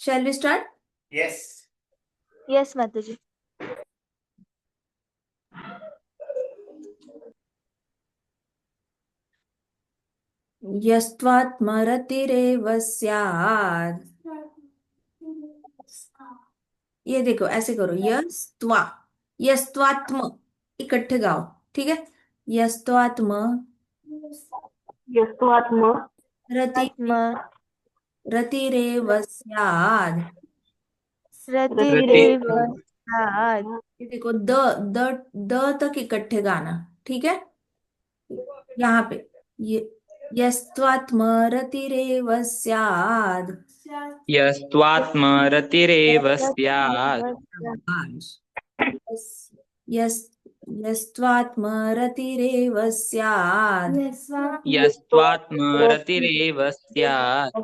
Shall we start? Yes. Yes, Mataji. यस्त्वात्मरतिरेव स्यात्। ये देखो ऐसे करो, यस्त्वात्म इकट्ठे गाओ, ठीक है। यस्त्वात्म यस्त्वात्म रति रतिरेव स्यात्। रतिरेव स्यात्। ये देखो द द तक इकट्ठे गाना, ठीक है। यहाँ पे ये यस्त्वात्मरतिरेव स्यात्। यस्त्वात्मरतिरेव स्यात्। यस् यस्- यस्त्वात्मरतिरेव स्यात्। यस्त्वात्मरतिरेव स्यात्।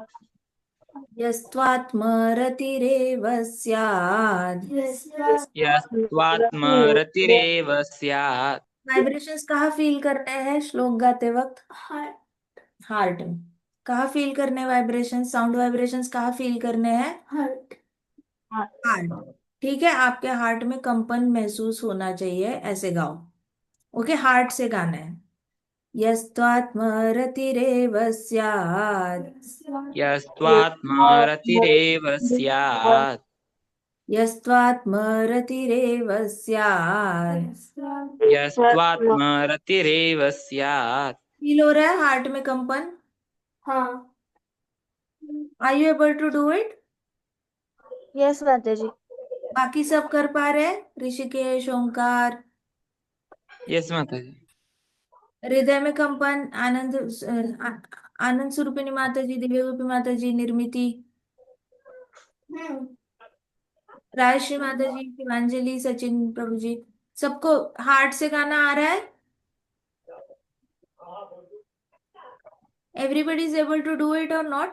यस्त्वात्मरतिरेव स्यात्। यस्त्वात्मरतिरेव स्यात्। वाइब्रेशंस कहाँ फील करने हैं श्लोक गाते वक्त? हार्ट में। कहाँ फील करने वाइब्रेशन, साउंड वाइब्रेशंस कहाँ फील करने हैं? हार्ट। ठीक है, आपके हार्ट में कंपन महसूस होना चाहिए, ऐसे गाओ। ओके, हार्ट से गाना है। यस्त्वात्मरतिरेव स्यात्। यस्त्वात्मरतिरेव स्यात्। यस्त्वात्मरतिरेव स्यात्। यस्त्वात्मरतिरेव स्यात्। फील हो रहा है हार्ट में कंपन? हाँ। Are you able to do it? Yes माताजी। बाकी सब कर पा रहे हैं? ऋषिकेश, ओंकार, यस माताजी। हृदय में कंपन, आनंद स्वरूपिणी माता जी, दिव्य रूपी माता जी, निर्मिति, राजश्री माता जी, शिवांजलि, सचिन प्रभु जी, सबको हार्ट से गाना आ रहा है? Everybody is able to do it और नॉट?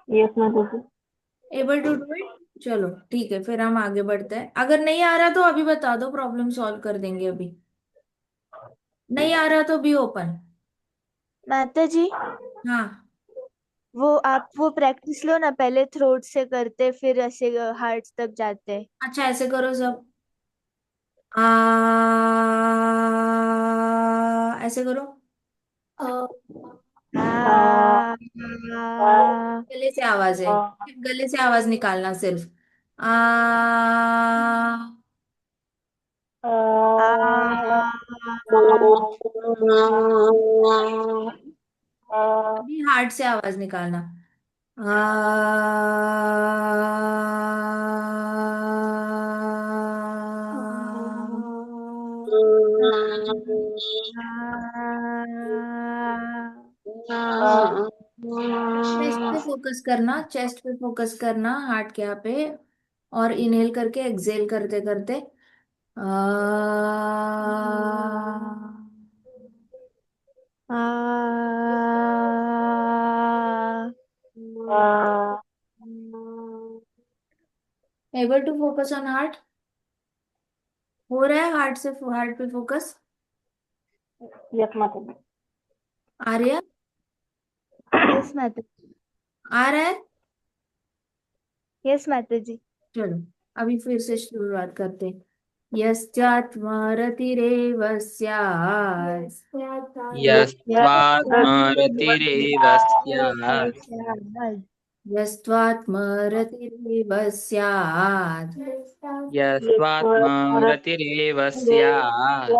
यस माताजी। Able to do it. चलो ठीक है, फिर हम आगे बढ़ते हैं। अगर नहीं आ रहा तो अभी बता दो, प्रॉब्लम सॉल्व कर देंगे। अभी नहीं आ रहा तो बी ओपन। माताजी, हाँ, वो प्रैक्टिस लो ना, पहले थ्रोट से करते फिर ऐसे हार्ट तक जाते। अच्छा ऐसे करो सब। ऐसे करो। आ, गले से आवाज है, गले से आवाज निकालना सिर्फ। आ आ, अभी हार्ट से आवाज निकालना। आ चेस्ट पे फोकस करना, चेस्ट पे फोकस करना, हार्ट के यहाँ पे। और इनहेल करके एक्सेल करते करते आ able to focus on heart? हो रहा है हार्ट से, हार्ट पे फोकस? यस माताजी। आर्या, यस माताजी। आ रहा है? यस माताजी। चलो अभी फिर से शुरुआत करते हैं। यस्त्वात्मरतिरेव स्यात्। यस्त्वात्मरतिरेव स्यात्। यस्त्वात्मरतिरेव स्यात्। यस्त्वात्मरतिरेव स्यात्।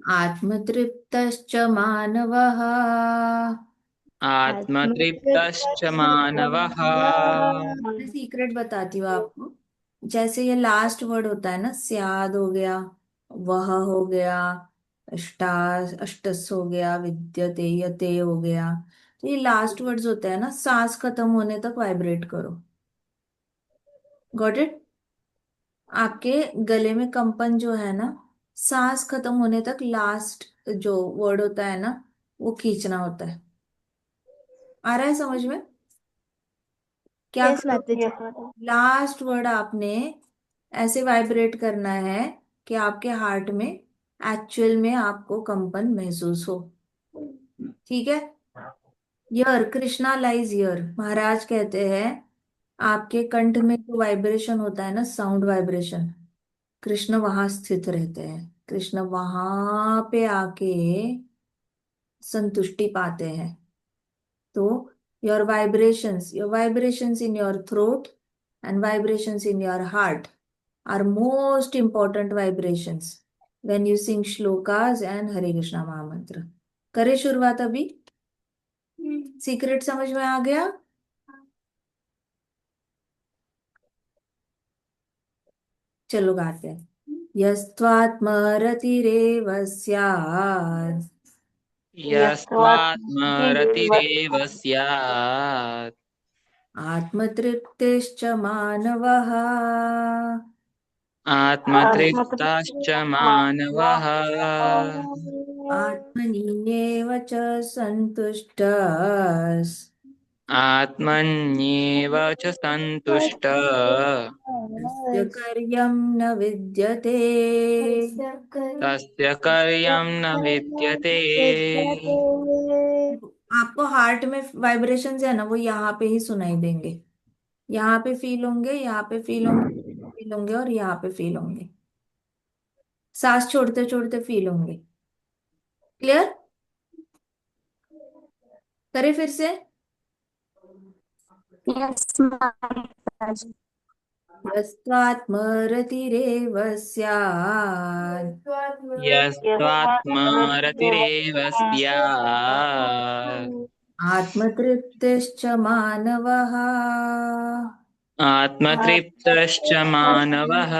आत्मतृप्तश्च मानवः। आत्मतृप्तश्च मानवः। मैं सीक्रेट बताती हूँ आपको। जैसे ये लास्ट वर्ड होता है ना, स्याद हो गया, वह हो गया, अष्टा अष्टस हो गया, विद्यते यते हो गया। तो ये लास्ट वर्ड्स होते हैं ना, सांस खत्म होने तक वाइब्रेट करो। Got it? आपके गले में कंपन जो है ना, सांस खत्म होने तक लास्ट जो वर्ड होता है ना, वो खींचना होता है। आ रहा है समझ में? क्या यस करो, माताजी। लास्ट वर्ड आपने ऐसे वाइब्रेट करना है कि आपके हार्ट में एक्चुअल में आपको कंपन महसूस हो। ठीक है? यर कृष्णा लाइज यर, महाराज कहते हैं आपके कंठ में जो वाइब्रेशन होता है ना, साउंड वाइब्रेशन, कृष्ण वहां स्थित रहते हैं। कृष्ण वहां पे आके संतुष्टि पाते हैं। तो your vibrations in your throat and vibrations in your heart are most important vibrations when you sing shlokas and Hare Krishna महामंत्र। करें शुरुआत अभी। सीक्रेट समझ में आ गया? चलो गाते हैं। यस्त्वात्मरतिरेव स्यात् यस्त्वात्मरतिरेव स्यात् आत्मतृप्तिश्च मानवः आत्मतृप्ताश्च मानवः आत्मन्येव च सन्तुष्टः आत्मन्येव च सन्तुष्टः तस्य कार्यं न विद्यते। तस्य कार्यं न विद्यते। आपको हार्ट में वाइब्रेशंस है ना, वो यहाँ पे ही सुनाई देंगे। यहाँ पे फील होंगे, यहाँ पे फील होंगे, फील होंगे और यहाँ पे फील होंगे। सांस छोड़ते छोड़ते फील होंगे। क्लियर? करें फिर से। यस माताजी। यस्त्वात्मरतिरेव स्यात् यस्त्वात्मरतिरेव स्यात् आत्मतृप्तिश्च मानवः आत्मतृप्तश्च मानवः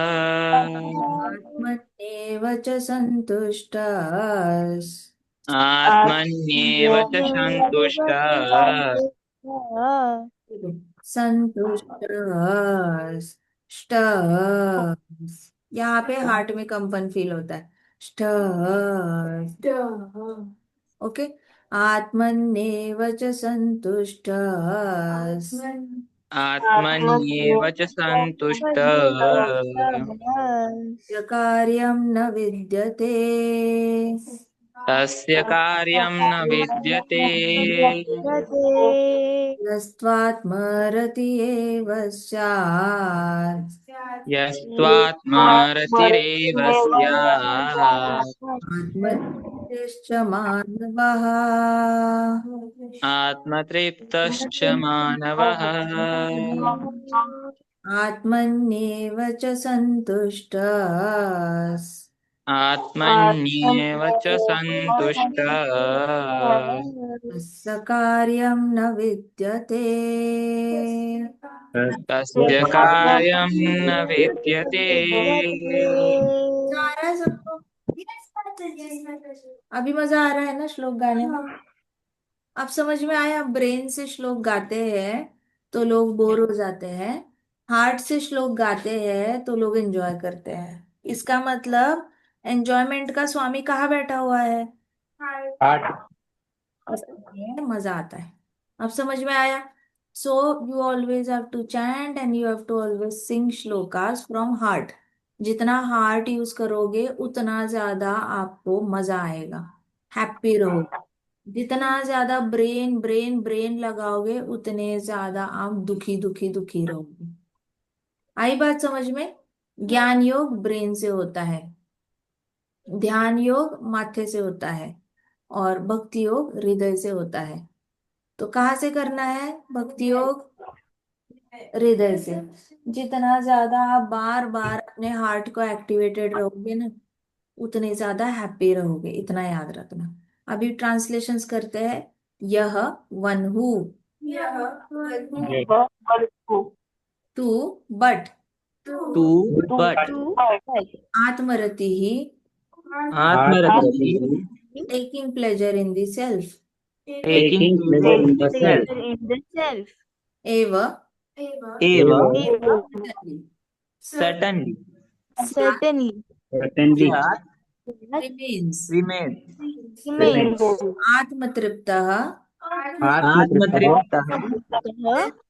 आत्मन्येव च सन्तुष्टः आत्मन्येव च सन्तुष्टः संतुष्टः यहाँ पे हार्ट में कंपन फील होता है। ओके। आत्मन्येव च सन्तुष्टः आत्मन्येव च सन्तुष्टः य कार्यं न विद्यते। तस्य कार्यं न विद्यते। यस्त्वात्मरति एव स्यात् यस्त्वात्मरतिरेव स्यात् आत्मनिश्च मानवः आत्मतृप्तश्च मानवः आत्मन्येव च सन्तुष्टः आत्मन्येव च सन्तुष्टः तस्य कार्यं न विद्यते। तस्य कार्यं न विद्यते। मजा आ रहा है सबको? अभी मजा आ रहा है ना श्लोक गाने में? अब समझ में आया? ब्रेन से श्लोक गाते हैं तो लोग बोर हो जाते हैं, हार्ट से श्लोक गाते हैं तो लोग एंजॉय करते हैं। इसका मतलब एंजॉयमेंट का स्वामी कहाँ बैठा हुआ है? इसलिए मजा आता है। अब समझ में आया? So you always have to chant and you have to always sing shlokas from heart. जितना हार्ट यूज करोगे उतना ज्यादा आपको मजा आएगा, हैप्पी रहो। जितना ज्यादा ब्रेन ब्रेन ब्रेन लगाओगे उतने ज्यादा आप दुखी दुखी दुखी रहोगे। आई बात समझ में? ज्ञान योग ब्रेन से होता है, ध्यान योग माथे से होता है और भक्ति योग हृदय से होता है। तो कहाँ से करना है भक्ति योग? हृदय से। जितना ज्यादा आप बार बार अपने हार्ट को एक्टिवेटेड रहोगे ना, उतने ज्यादा हैप्पी रहोगे। इतना याद रखना। अभी ट्रांसलेशंस करते हैं। यह one who, two but, two but आत्मरति ही, आत्मरतिः taking pleasure in the self, taking pleasure in the self in the self. एव eva certainly, certainly Certainly. स्यात् remains remains Remains. आत्मतृप्तः आत्मतृप्तः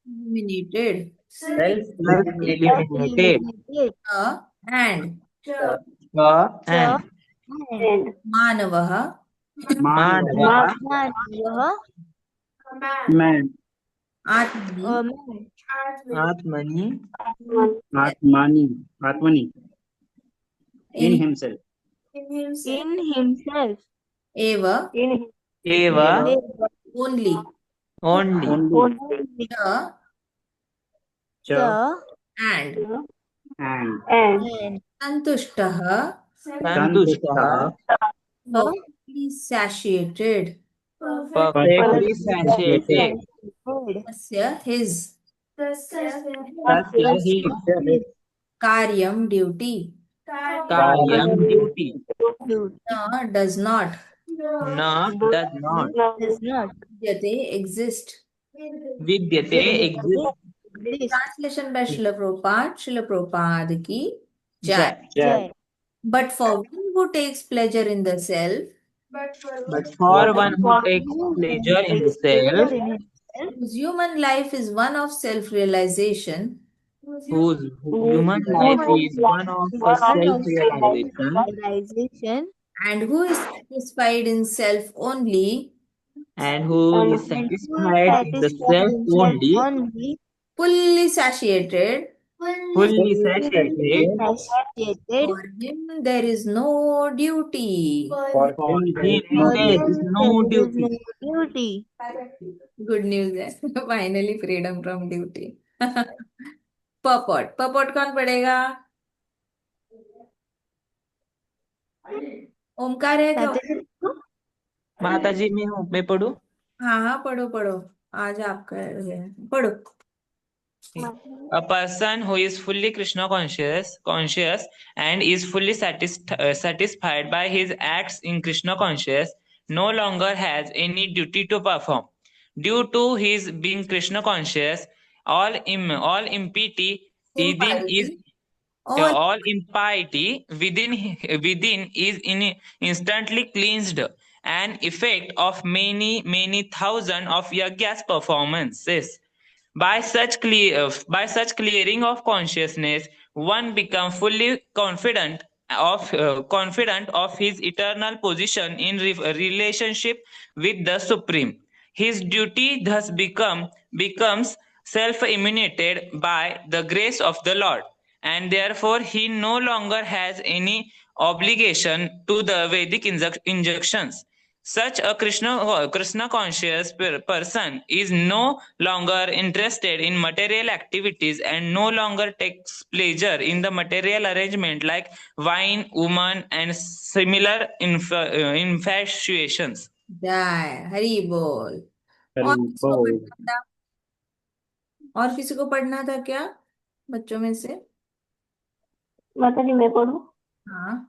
illuminated self-eliminated and and मानवः मानवः मानवः Man. आत्मनि मैं आत्मनि आत्मानी आत्मनि in in himself in himself eva एव only only only the cha the and and santushtah संतुष्टः perfectly satiated perfectly satiated tasya his तस्य his karyam duty कार्यं duty does not does not does not vidyate exist. विद्यते exist Translation by Srila Prabhupada. Srila Prabhupada ki jai. Jai. But for one who takes pleasure in the self, but for one who takes pleasure in the self whose human life is one of self-realization, whose human life is one of self-realization realization and who is satisfied in self only, and who is satisfied in the satisfied self himself only, only fully satiated, fully satiated, satiated for him there is no duty. for for him there is him no there duty. is no there is duty. no duty. Good news है. Finally freedom from duty. purport. Purport कौन पढ़ेगा? ओमकार है क्या? माता जी मैं पढ़ूं? हाँ हाँ पढ़ो पढ़ो. आज आपका है. पढ़ो. A person who is fully Krishna conscious and is fully satisfied by his acts in Krishna conscious no longer has any duty to perform. Due to his being Krishna conscious, all impiety within is All all impiety within is instantly cleansed, an effect of many thousand of yajnas performances. By such clearing of consciousness, one becomes fully confident of his eternal position in relationship with the Supreme. His duty thus becomes self-emanated by the grace of the Lord, and therefore he no longer has any obligation to the Vedic injunctions. Such a Krishna conscious person is no longer interested in material activities and no longer takes pleasure in the material arrangement like wine, woman, and similar infatuations. जय हरि बोल. हरि और किसको बोल. पढ़ना था? और किसी को पढ़ना था क्या बच्चों में से? माता जी मैं पढ़ूं? हाँ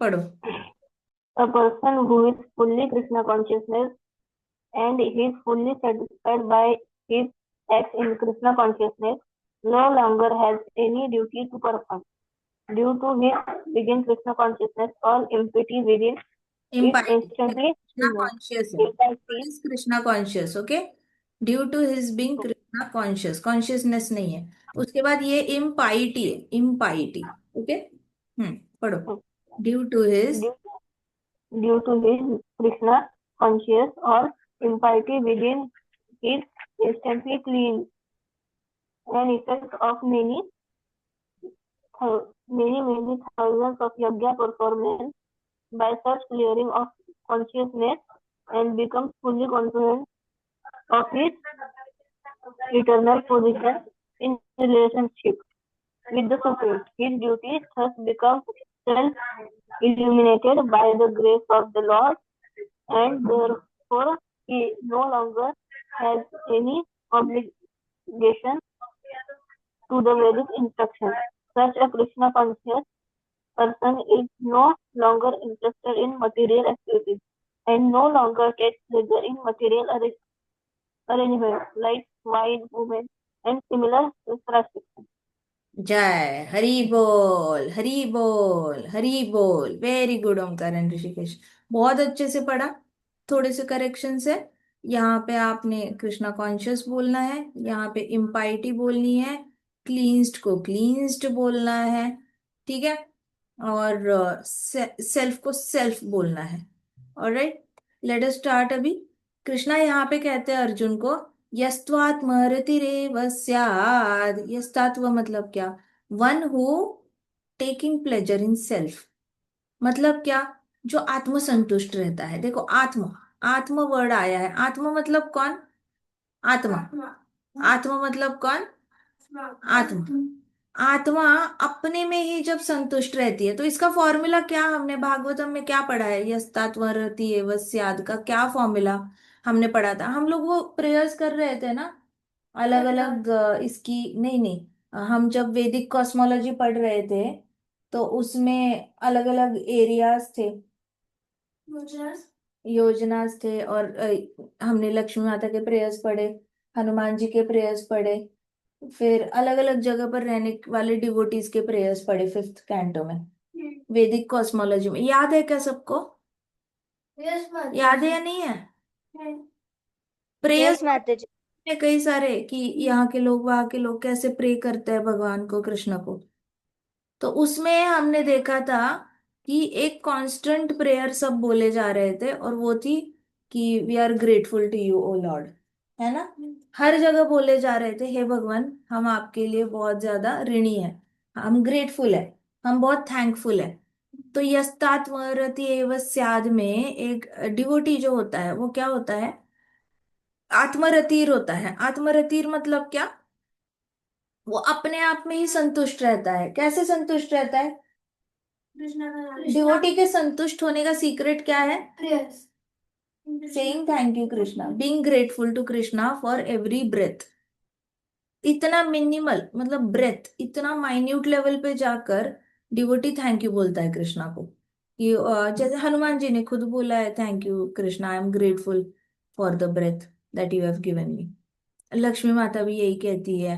पढ़ो. A person who is fully Krishna consciousness and is fully satisfied by his acts in Krishna consciousness no longer has any duty to perform. Due to his being Krishna consciousness, all impurity within is instantly Krishna conscious है. Is Krishna conscious. Okay. Due to his being Krishna conscious. Consciousness नहीं है. उसके बाद ये impurity है. Impurity. Okay. पढ़ो. Due to his due to his Krishna conscious or impiety within is instantly clean, an effect of many thousands of yajna performance. By such clearing of consciousness and becomes fully confident of his eternal position in relationship with the Supreme. His duties thus become self-illuminated by the grace of the Lord, and therefore he no longer has any obligation to the Vedic instruction. Such a Krishna conscious person is no longer interested in material activities and no longer takes pleasure in material arrangements like wine, women, and similar restrictions. जय हरि बोल. हरि बोल. हरि बोल. Very good Omkar and Rishikesh. बहुत अच्छे से पढ़ा. थोड़े से करेक्शन है. यहाँ पे आपने कृष्णा कॉन्शियस बोलना है. यहाँ पे इम्पाइटी बोलनी है. क्लींस्ड को क्लींस्ड बोलना है. ठीक है. और सेल्फ को सेल्फ बोलना है. ऑलराइट. लेट अस स्टार्ट अभी. कृष्णा यहाँ पे कहते हैं अर्जुन को, यस्त्वात्मरतिरेव स्याद्। यस्तात्व मतलब क्या? One who taking pleasure in self. मतलब क्या? जो आत्मसंतुष्ट रहता है। देखो, आत्मा, आत्म वर्ड आया है। आत्मा मतलब कौन? आत्मा। आत्मा मतलब कौन? आत्मा। आत्मा अपने में ही जब संतुष्ट रहती है, तो इसका फॉर्मूला क्या, हमने भागवतम में क्या पढ़ा है? यस्तात्मरति एव स्याद् का क्या फॉर्मूला हमने पढ़ा था? हम लोग वो प्रेयर्स कर रहे थे ना, अलग अलग इसकी, नहीं नहीं, हम जब वैदिक कॉस्मोलॉजी पढ़ रहे थे, तो उसमें अलग अलग एरियाज थे, योजनास थे, और हमने लक्ष्मी माता के प्रेयर्स पढ़े, हनुमान जी के प्रेयर्स पढ़े, फिर अलग अलग जगह पर रहने वाले डिवोटीज के प्रेयर्स पढ़े फिफ्थ कैंटो में, वैदिक कॉस्मोलॉजी में। याद है क्या सबको? याद है या नहीं है? प्रेयर्स यस माता जी। में कई सारे, कि यहाँ के लोग, वहां के लोग कैसे प्रे करते हैं भगवान को, कृष्ण को। तो उसमें हमने देखा था कि एक कांस्टेंट प्रेयर सब बोले जा रहे थे, और वो थी कि we are grateful to you O lord, है ना? हर जगह बोले जा रहे थे, हे भगवान, हम आपके लिए बहुत ज्यादा ऋणी है, हम ग्रेटफुल है, हम बहुत थैंकफुल है। तो यस्तात्मरति एव स्याद में एक डिवोटी जो होता है, वो क्या होता है? आत्मरतिर होता है। आत्मरतिर मतलब क्या? वो अपने आप में ही संतुष्ट रहता है। कैसे संतुष्ट रहता है? डिवोटी के संतुष्ट होने का सीक्रेट क्या है? Saying thank you Krishna, being grateful to Krishna for every breath. इतना मिनिमल, मतलब ब्रेथ, इतना माइन्यूट लेवल पे जाकर डिवोटी थैंक यू बोलता है कृष्णा को। कि जैसे हनुमान जी ने खुद बोला है, thank you Krishna, I am grateful for the breath that you have given me. Lakshmi माता भी यही कहती है।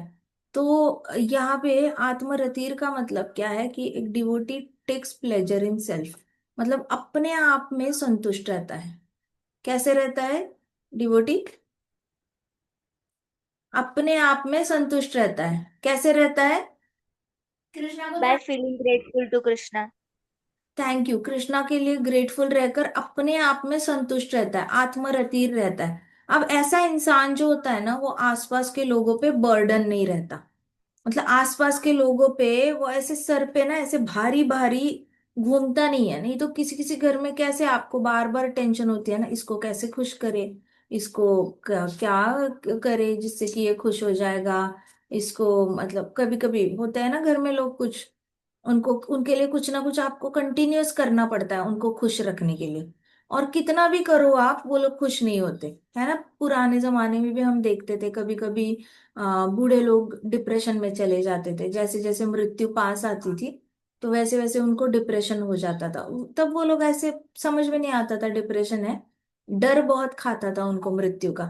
तो यहाँ पे आत्मरतिर का मतलब क्या है? कि एक devotee takes pleasure in self, मतलब अपने आप में संतुष्ट रहता है। कैसे रहता है डिवोटी? अपने आप में संतुष्ट रहता है। कैसे रहता है? कृष्णा को by feeling grateful to Krishna. Thank you, Krishna के लिए ग्रेटफुल रहकर अपने आप में संतुष्ट रहता है, आत्मरतिर रहता है। अब ऐसा इंसान जो होता है ना, वो आसपास के लोगों पे बर्डन नहीं रहता। मतलब आसपास के लोगों पे वो ऐसे सर पे ना ऐसे भारी भारी घूमता नहीं है। नहीं तो किसी किसी घर में कैसे आपको बार बार टेंशन होती है ना, इसको कैसे खुश करे, इसको क्या करे जिससे कि ये खुश हो जाएगा, इसको, मतलब कभी कभी होता है ना घर में लोग कुछ, उनको, उनके लिए कुछ ना कुछ आपको कंटिन्यूअस करना पड़ता है उनको खुश रखने के लिए। और कितना भी करो आप, वो लोग खुश नहीं होते, है ना? पुराने जमाने में भी हम देखते थे कभी कभी बूढ़े लोग डिप्रेशन में चले जाते थे। जैसे जैसे मृत्यु पास आती थी, तो वैसे वैसे उनको डिप्रेशन हो जाता था। तब वो लोग ऐसे, समझ में नहीं आता था डिप्रेशन है, डर बहुत खाता था उनको मृत्यु का।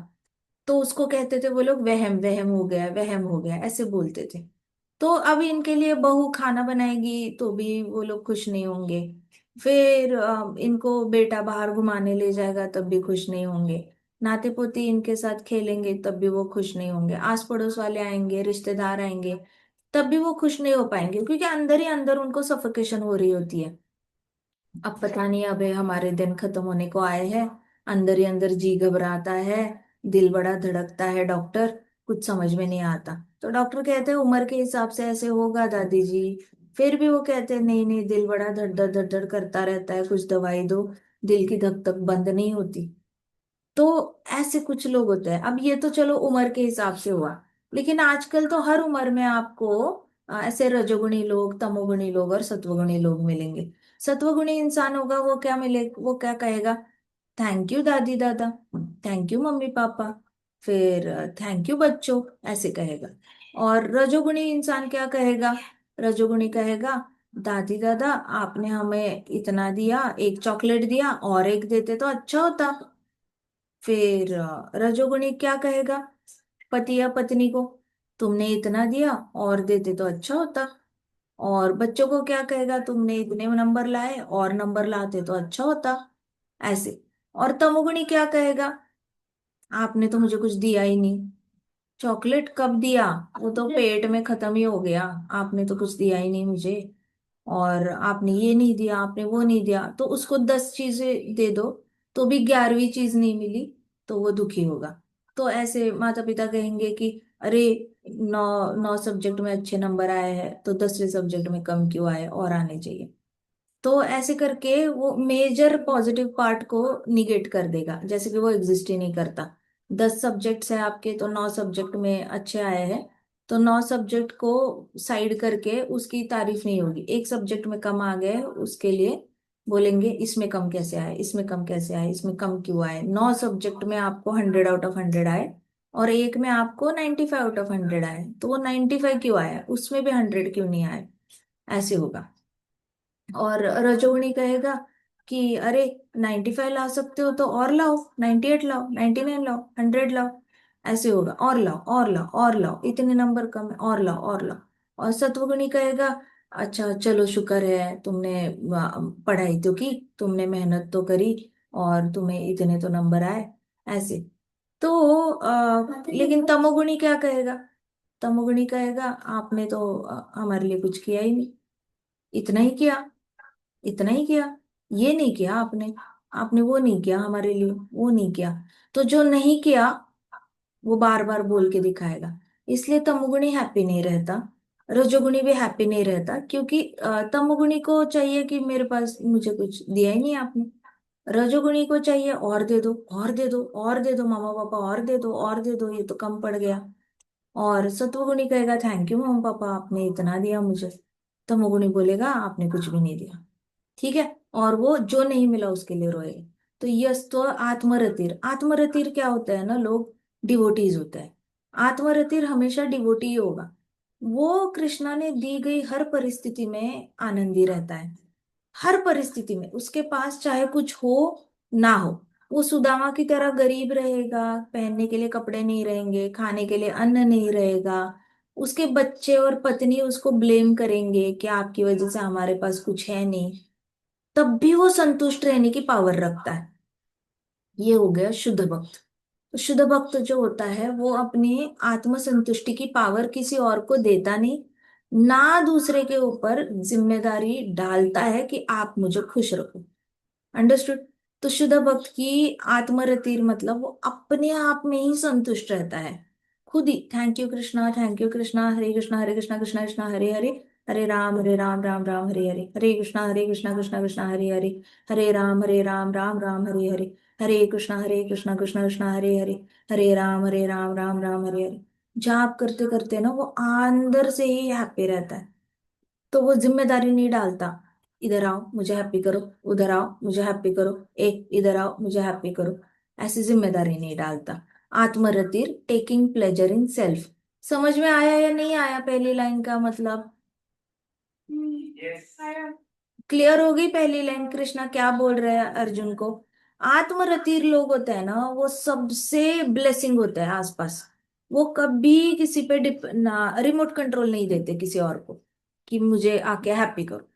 तो उसको कहते थे वो लोग, वहम वहम हो गया, वहम हो गया, ऐसे बोलते थे। तो अब इनके लिए बहू खाना बनाएगी तो भी वो लोग खुश नहीं होंगे। फिर इनको बेटा बाहर घुमाने ले जाएगा तब भी खुश नहीं होंगे। नाते पोते इनके साथ खेलेंगे तब भी वो खुश नहीं होंगे। आस पड़ोस वाले आएंगे, रिश्तेदार आएंगे, तब भी वो खुश नहीं हो पाएंगे, क्योंकि अंदर ही अंदर उनको सफोकेशन हो रही होती है। अब पता नहीं, अब हमारे दिन खत्म होने को आए हैं, अंदर ही अंदर जी घबराता है, दिल बड़ा धड़कता है डॉक्टर, कुछ समझ में नहीं आता। तो डॉक्टर कहते हैं उम्र के हिसाब से ऐसे होगा दादी जी। फिर भी वो कहते हैं नहीं नहीं, दिल बड़ा धड़ धड़ धड़ धड़ करता रहता है, कुछ दवाई दो, दिल की धक धक बंद नहीं होती। तो ऐसे कुछ लोग होते हैं। अब ये तो चलो उम्र के हिसाब से हुआ, लेकिन आजकल तो हर उम्र में आपको ऐसे रजोगुणी लोग, तमोगुणी लोग और सत्वगुणी लोग मिलेंगे। सत्वगुणी इंसान होगा, वो क्या मिले, वो क्या कहेगा? थैंक यू दादी दादा, थैंक यू मम्मी पापा, फिर थैंक यू बच्चों, ऐसे कहेगा। और रजोगुणी इंसान क्या कहेगा? रजोगुणी कहेगा, दादी दादा आपने हमें इतना दिया, एक चॉकलेट दिया, और एक देते तो अच्छा होता। फिर रजोगुणी क्या कहेगा पति या पत्नी को? तुमने इतना दिया, और देते तो अच्छा होता। और बच्चों को क्या कहेगा? तुमने इतने नंबर लाए, और नंबर लाते तो अच्छा होता, ऐसे। और तमोगुणी क्या कहेगा? आपने तो मुझे कुछ दिया ही नहीं, चॉकलेट कब दिया, वो तो पेट में खत्म ही हो गया, आपने तो कुछ दिया ही नहीं मुझे। और आपने ये नहीं दिया, आपने वो नहीं दिया, तो उसको 10 चीजें दे दो तो भी 11वीं चीज नहीं मिली, तो वो दुखी होगा। तो ऐसे माता पिता कहेंगे कि अरे, 9 9 सब्जेक्ट में अच्छे नंबर आए हैं तो 10वें सब्जेक्ट में कम क्यों आए, और आने चाहिए। तो ऐसे करके वो मेजर पॉजिटिव पार्ट को निगेट कर देगा, जैसे कि वो एग्जिस्ट ही नहीं करता। 10 सब्जेक्ट्स है आपके, तो 9 सब्जेक्ट में अच्छे आए हैं, तो 9 सब्जेक्ट को साइड करके उसकी तारीफ नहीं होगी। एक सब्जेक्ट में कम आ गए उसके लिए बोलेंगे इसमें कम कैसे आए, इसमें कम कैसे आए, इसमें कम क्यों आए। 9 सब्जेक्ट में आपको 100 आउट ऑफ 100 आए और एक में आपको 95 आउट ऑफ 100 आए, तो वो 95 क्यों आया, उसमें भी 100 क्यों नहीं आए, ऐसे होगा। और रजोगुणी कहेगा कि अरे, 95 ला सकते हो तो और लाओ, 98 लाओ, 99 लाओ, 100 लाओ, ऐसे होगा। और लाओ और लाओ और लाओ, इतने नंबर कम है, और लाओ और लाओ। और सत्वगुणी कहेगा अच्छा चलो शुक्र है तुमने पढ़ाई तो की, तुमने मेहनत तो करी और तुम्हें इतने तो नंबर आए, ऐसे। तो लेकिन तमोगुणी क्या कहेगा? तमोगुणी कहेगा आपने तो हमारे लिए कुछ किया ही नहीं, इतना ही किया, इतना ही किया, ये नहीं किया आपने, आपने वो नहीं किया हमारे लिए, वो नहीं किया। तो जो नहीं किया वो बार बार बोल के दिखाएगा। इसलिए तमोगुणी हैप्पी नहीं रहता, रजोगुणी भी हैप्पी नहीं रहता, क्योंकि तमोगुणी को चाहिए कि मेरे पास मुझे कुछ दिया ही नहीं आपने। रजोगुणी को चाहिए और दे दो और दे दो और दे दो मामा पापा, और दे दो और दे दो, ये तो कम पड़ गया। और सत्वगुणी कहेगा थैंक यू मम्मा पापा, आपने इतना दिया मुझे। तमोगुणी बोलेगा आपने कुछ भी नहीं दिया, ठीक है। और वो जो नहीं मिला उसके लिए रोएगा। तो यस, तो आत्मरतिर, आत्मरतिर क्या होता है ना, लोग डिवोटीज होते हैं। आत्मरतिर हमेशा डिवोटी ही होगा। वो कृष्णा ने दी गई हर परिस्थिति में आनंदी रहता है। हर परिस्थिति में उसके पास चाहे कुछ हो ना हो, वो सुदामा की तरह गरीब रहेगा, पहनने के लिए कपड़े नहीं रहेंगे, खाने के लिए अन्न नहीं रहेगा, उसके बच्चे और पत्नी उसको ब्लेम करेंगे कि आपकी वजह से हमारे पास कुछ है नहीं, तब भी वो संतुष्ट रहने की पावर रखता है। ये हो गया शुद्ध भक्त। तो शुद्ध भक्त जो होता है वो अपनी आत्म संतुष्टि की पावर किसी और को देता नहीं, ना दूसरे के ऊपर जिम्मेदारी डालता है कि आप मुझे खुश रखो। अंडरस्टूड? तो शुद्ध भक्त की आत्मरतिर मतलब वो अपने आप में ही संतुष्ट रहता है, खुद ही। थैंक यू कृष्णा, हरे कृष्णा कृष्णा कृष्णा हरे हरे, हरे राम राम राम हरे हरे, हरे कृष्णा कृष्णा कृष्णा हरे हरे, हरे राम राम राम हरे हरे, हरे कृष्णा कृष्णा कृष्णा हरे हरे, हरे राम राम राम हरे हरे। जाप करते करते ना वो अंदर से ही हैप्पी रहता है। तो वो जिम्मेदारी नहीं डालता, इधर आओ मुझे हैप्पी करो, उधर आओ मुझे हैप्पी करो, एक इधर आओ मुझे हैप्पी करो, ऐसी जिम्मेदारी नहीं डालता। आत्मरतिर, टेकिंग प्लेजर इन सेल्फ। समझ में आया या नहीं आया पहली लाइन का मतलब? क्लियर हो गई पहली लाइन? कृष्णा क्या बोल रहे हैं अर्जुन को? आत्मरतिर लोग होते हैं ना, वो सबसे ब्लेसिंग होता है आसपास। वो कभी किसी पे डिप ना रिमोट कंट्रोल नहीं देते किसी और को कि मुझे आके हैप्पी करो,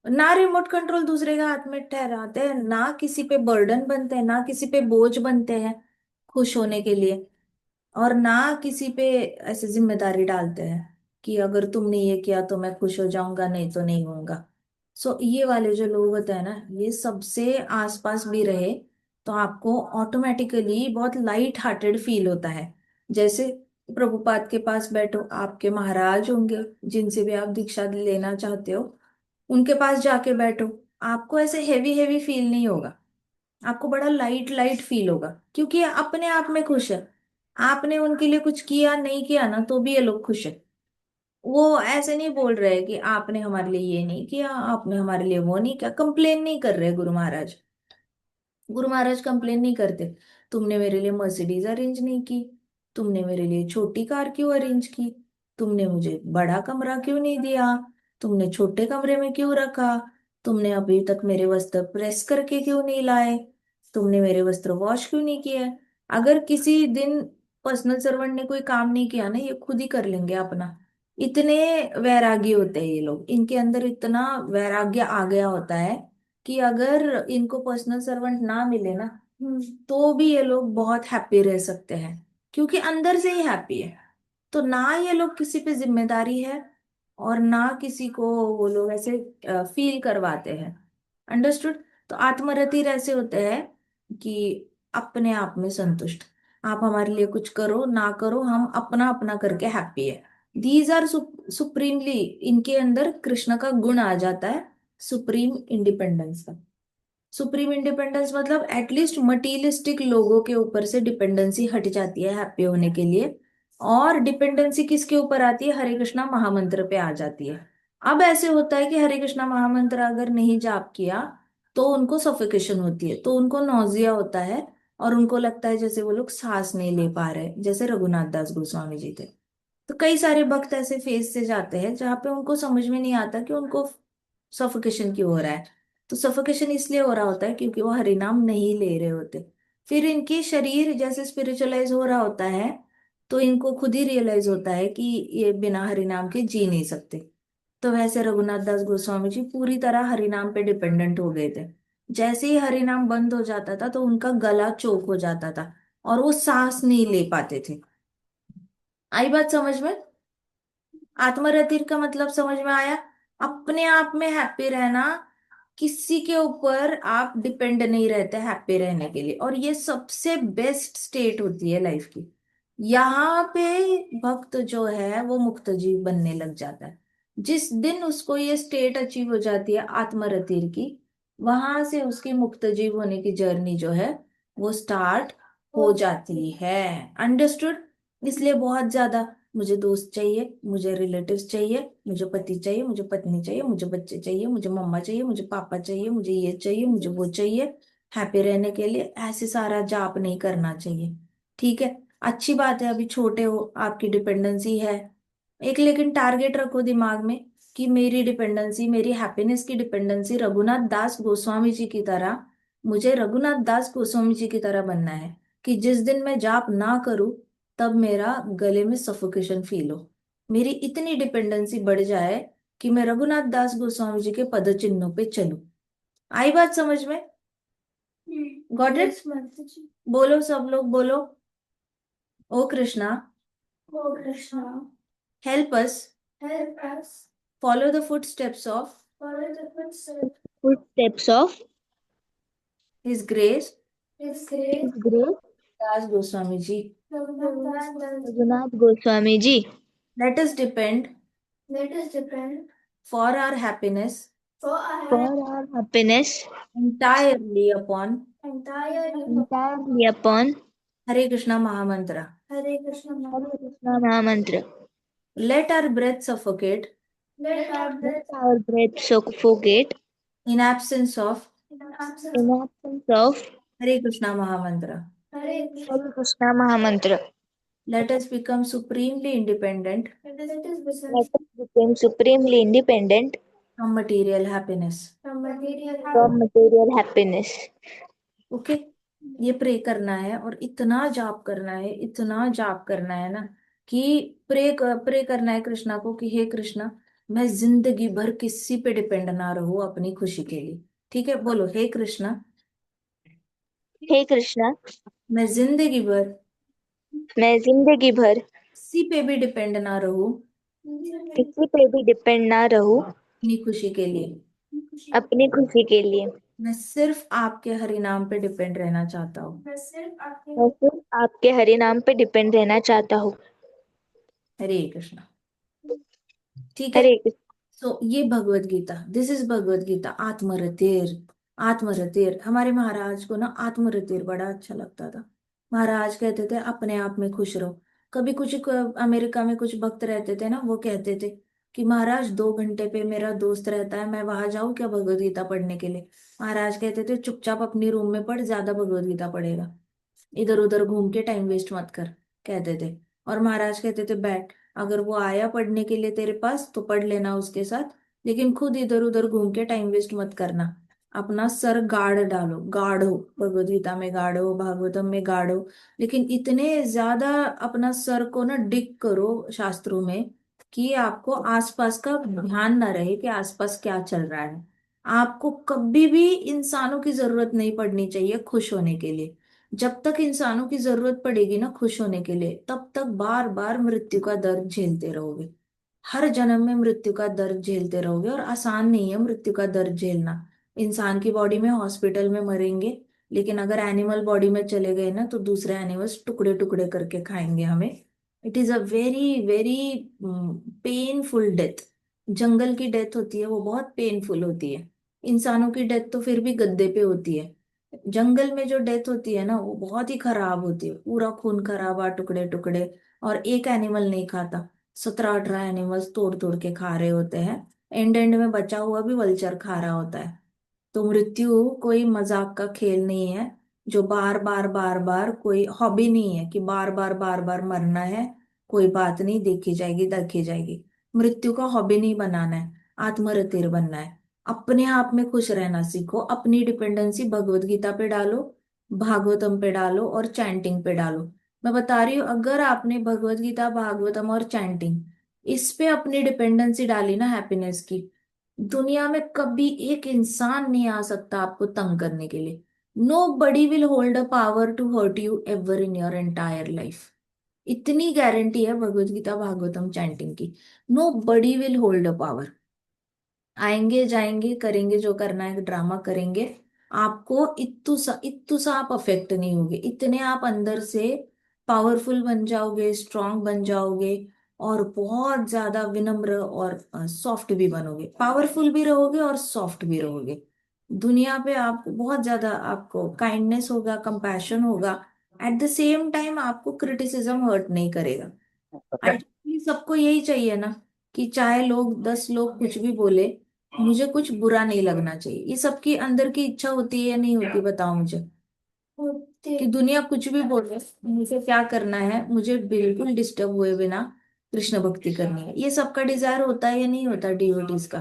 ना रिमोट कंट्रोल दूसरे के हाथ में ठहराते हैं, ना किसी पे बर्डन बनते हैं, ना किसी पे बोझ बनते हैं खुश होने के लिए, और ना किसी पे ऐसे जिम्मेदारी डालते हैं कि अगर तुमने ये किया तो मैं खुश हो जाऊंगा, नहीं तो नहीं होऊंगा। सो ये वाले जो लोग होते हैं ना, ये सबसे आसपास भी रहे तो आपको ऑटोमेटिकली बहुत लाइट हार्टेड फील होता है। जैसे प्रभुपाद के पास बैठो, आपके महाराज होंगे जिनसे भी आप दीक्षा लेना चाहते हो, उनके पास जाके बैठो, आपको ऐसे हेवी हेवी फील नहीं होगा, आपको बड़ा लाइट लाइट फील होगा, क्योंकि ये अपने आप में खुश है। आपने उनके लिए कुछ किया नहीं किया ना, तो भी ये लोग खुश है। वो ऐसे नहीं बोल रहे कि आपने हमारे लिए ये नहीं किया, आपने हमारे लिए वो नहीं किया, कंप्लेन नहीं कर रहे गुरु महाराज। गुरु महाराज कंप्लेन नहीं करते, तुमने मेरे लिए मर्सिडीज अरेंज नहीं की, तुमने मेरे लिए छोटी कार क्यों अरेंज की, तुमने मुझे बड़ा कमरा क्यों नहीं दिया, तुमने छोटे कमरे में क्यों रखा, तुमने अभी तक मेरे वस्त्र प्रेस करके क्यों नहीं लाए, तुमने मेरे वस्त्र वॉश क्यों नहीं किए। अगर किसी दिन पर्सनल सर्वेंट ने कोई काम नहीं किया ना, ये खुद ही कर लेंगे अपना। इतने वैरागी होते हैं ये लोग, इनके अंदर इतना वैराग्य आ गया होता है कि अगर इनको पर्सनल सर्वेंट ना मिले ना, तो भी ये लोग बहुत हैप्पी रह सकते हैं, क्योंकि अंदर से ही हैप्पी है। तो ना ये लोग किसी पे जिम्मेदारी है, और ना किसी को वो लोग ऐसे फील करवाते हैं। अंडरस्टूड? तो आत्मरति ऐसे होते हैं कि अपने आप में संतुष्ट। आप हमारे लिए कुछ करो ना करो, हम अपना अपना करके हैप्पी है। दीज आर सुप्रीमली, इनके अंदर कृष्ण का गुण आ जाता है, सुप्रीम इंडिपेंडेंस का। सुप्रीम इंडिपेंडेंस मतलब एटलीस्ट मटीरियलिस्टिक लोगों के ऊपर से डिपेंडेंसी हट जाती है हैप्पी होने के लिए। और डिपेंडेंसी किसके ऊपर आती है? हरे कृष्णा महामंत्र पे आ जाती है। अब ऐसे होता है कि हरे कृष्णा महामंत्र अगर नहीं जाप किया तो उनको सफोकेशन होती है, तो उनको नौजिया होता है, और उनको लगता है जैसे वो लोग सांस नहीं ले पा रहे, जैसे रघुनाथ दास गोस्वामी जी थे। तो कई सारे भक्त ऐसे फेज से जाते हैं जहाँ पे उनको समझ में नहीं आता कि उनको सफोकेशन क्यों हो रहा है। तो सफोकेशन इसलिए हो रहा होता है क्योंकि वो हरिनाम नहीं ले रहे होते। फिर इनकी शरीर जैसे स्पिरिचुअलाइज हो रहा होता है, तो इनको खुद ही रियलाइज होता है कि ये बिना हरिनाम के जी नहीं सकते। तो वैसे रघुनाथ दास गोस्वामी जी पूरी तरह हरिनाम पे डिपेंडेंट हो गए थे। जैसे ही हरिनाम बंद हो जाता था तो उनका गला चोक हो जाता था और वो सांस नहीं ले पाते थे। आई बात समझ में? आत्मरतिर का मतलब समझ में आया? अपने आप में हैप्पी रहना, किसी के ऊपर आप डिपेंड नहीं रहते हैप्पी रहने के लिए, और ये सबसे बेस्ट स्टेट होती है लाइफ की। यहाँ पे भक्त जो है वो मुक्त जीव बनने लग जाता है। जिस दिन उसको ये स्टेट अचीव हो जाती है आत्मरतिर की, वहां से उसकी मुक्त जीव होने की जर्नी जो है वो स्टार्ट हो जाती है। अंडरस्टूड? इसलिए बहुत ज्यादा मुझे दोस्त चाहिए, मुझे रिलेटिव्स चाहिए, मुझे पति चाहिए, मुझे पत्नी चाहिए, मुझे बच्चे चाहिए, मुझे मम्मा चाहिए, मुझे पापा चाहिए, मुझे ये चाहिए, मुझे वो चाहिए। हैप्पी रहने के लिए ऐसे सारा जाप नहीं करना चाहिए। ठीक है, अच्छी बात है, अभी छोटे हो, आपकी डिपेंडेंसी है। एक लेकिन टारगेट रखो दिमाग में कि मेरी डिपेंडेंसी, मेरी हैप्पीनेस की डिपेंडेंसी रघुनाथ दास गोस्वामी जी की तरह, मुझे रघुनाथ दास गोस्वामी जी की तरह बनना है कि जिस दिन मैं जाप ना करूं तब मेरा गले में सफोकेशन फील हो। मेरी इतनी डिपेंडेंसी बढ़ जाए कि मैं रघुनाथ दास गोस्वामी जी के पद चिन्हों पे चलूं। आई बात समझ में? Got it? बोलो, सब लोग बोलो। Oh Krishna, Oh Krishna, help us help us follow the footsteps of follow the footsteps Footsteps of his grace His His great Grace Das Goswami ji. Raghunath Das. Raghunath Goswami Ji. Let us depend Let us depend for our happiness for our For our happiness entirely upon entire entirely upon Hare Krishna Mahamantra. Hare Krishna Hare Maha. Krishna Mahamantra. Let our breath suffocate Let our Let breath our breath suffocate in absence of in absence in of absence of Hare Krishna Mahamantra. Hare Krishna. Hare Krishna Mahamantra. Let us become supremely independent Let us Let become us become supremely independent from material happiness. from material from happiness. material happiness. Okay, ये pray करना है और इतना जाप करना है, इतना जाप करना है ना कि प्रे करना है कृष्णा को कि हे कृष्णा, मैं जिंदगी भर किसी पे डिपेंड ना रहूं अपनी खुशी के लिए। ठीक है, बोलो, हे कृष्णा, हे कृष्णा, मैं जिंदगी भर मैं जिंदगी भर किसी पे भी डिपेंड ना रहूं किसी पे भी डिपेंड ना रहूं अपनी खुशी के लिए। अपनी खुशी के लिए। मैं सिर्फ आपके हरि नाम पे डिपेंड रहना चाहता हूँ। मैं सिर्फ आपके मैं सिर्फ आपके हरि नाम पे डिपेंड रहना चाहता हूँ। हरे कृष्णा। ठीक है, हरे कृष्ण। सो ये भगवत गीता, दिस इज भगवत गीता आत्मरतेर। आत्मरतेर, हमारे महाराज को ना आत्मरतेर बड़ा अच्छा लगता था। महाराज कहते थे अपने आप में खुश रहो। कभी कुछ अमेरिका में कुछ भक्त रहते थे ना, वो कहते थे कि महाराज 2 घंटे पे मेरा दोस्त रहता है, मैं वहां जाऊं क्या भगवत गीता पढ़ने के लिए? महाराज कहते थे चुपचाप अपनी रूम में पढ़, ज्यादा भगवत गीता पढ़ेगा, इधर उधर घूम के टाइम वेस्ट मत कर, कहते थे। और महाराज कहते थे बैठ, अगर वो आया पढ़ने के लिए तेरे पास तो पढ़ लेना उसके साथ, लेकिन खुद इधर उधर घूम के टाइम वेस्ट मत करना। अपना सर गाड़ डालो, गाढ़ो, भगवद गीता में गाढ़ो, भागवतम में गाढ़ो, लेकिन इतने ज्यादा अपना सर को ना डिग करो शास्त्रों में कि आपको आसपास का ध्यान ना रहे कि आसपास क्या चल रहा है। आपको कभी भी इंसानों की जरूरत नहीं पड़नी चाहिए खुश होने के लिए। जब तक इंसानों की जरूरत पड़ेगी ना खुश होने के लिए, तब तक बार बार मृत्यु का दर्द झेलते रहोगे। हर जन्म में मृत्यु का दर्द झेलते रहोगे, और आसान नहीं है मृत्यु का दर्द झेलना। इंसान की बॉडी में हॉस्पिटल में मरेंगे, लेकिन अगर एनिमल बॉडी में चले गए ना तो दूसरे एनिमल्स टुकड़े टुकड़े करके खाएंगे हमें। It is a very very painful death. जंगल की डेथ होती है वो बहुत पेनफुल होती है। इंसानों की डेथ तो फिर भी गद्दे पे होती है। जंगल में जो डेथ होती है ना वो बहुत ही खराब होती है, पूरा खून खराबा, टुकड़े टुकड़े। और एक एनिमल नहीं खाता, 17-18 एनिमल्स तोड़ तोड़ के खा रहे होते हैं। एंड एंड में बचा हुआ भी वल्चर खा रहा होता है। तो मृत्यु कोई मजाक का खेल नहीं है, जो बार बार बार बार कोई हॉबी नहीं है कि बार बार बार बार मरना है। कोई बात नहीं, देखी जाएगी देखी जाएगी। मृत्यु का हॉबी नहीं बनाना है, आत्मरतिर बनना है। अपने आप में खुश रहना सीखो, अपनी डिपेंडेंसी भगवत गीता पे डालो, भागवतम पे डालो और चैंटिंग पे डालो। मैं बता रही हूँ, अगर आपने भगवत गीता, भागवतम और चैंटिंग इस पे अपनी डिपेंडेंसी डाली ना हैप्पीनेस की, दुनिया में कभी एक इंसान नहीं आ सकता आपको तंग करने के लिए। Nobody will hold a power to hurt you ever in your entire life. इतनी गारंटी है भगवत गीता भागवतम चैंटिंग की। Nobody will hold a power. आएंगे जाएंगे, करेंगे जो करना है, ड्रामा करेंगे। आपको इत्तू सा आप अफेक्ट नहीं होगे, इतने आप अंदर से पावरफुल बन जाओगे, स्ट्रांग बन जाओगे। और बहुत ज्यादा विनम्र और सॉफ्ट भी बनोगे, पावरफुल भी रहोगे और सॉफ्ट भी रहोगे। दुनिया पे आपको बहुत ज्यादा, आपको काइंडनेस होगा, कंपैशन होगा। एट द सेम टाइम आपको क्रिटिसिज्म हर्ट नहीं करेगा। अल्टीमेटली सबको यही चाहिए ना, कि चाहे लोग 10 लोग कुछ भी बोले, मुझे कुछ बुरा नहीं लगना चाहिए। ये सबकी अंदर की इच्छा होती है या नहीं होती, बताओ मुझे। कि दुनिया कुछ भी बोले, मुझे क्या करना है, मुझे बिल्कुल डिस्टर्ब हुए बिना कृष्ण भक्ति करनी है। ये सबका डिजायर होता है या नहीं होता डिवोटीज का।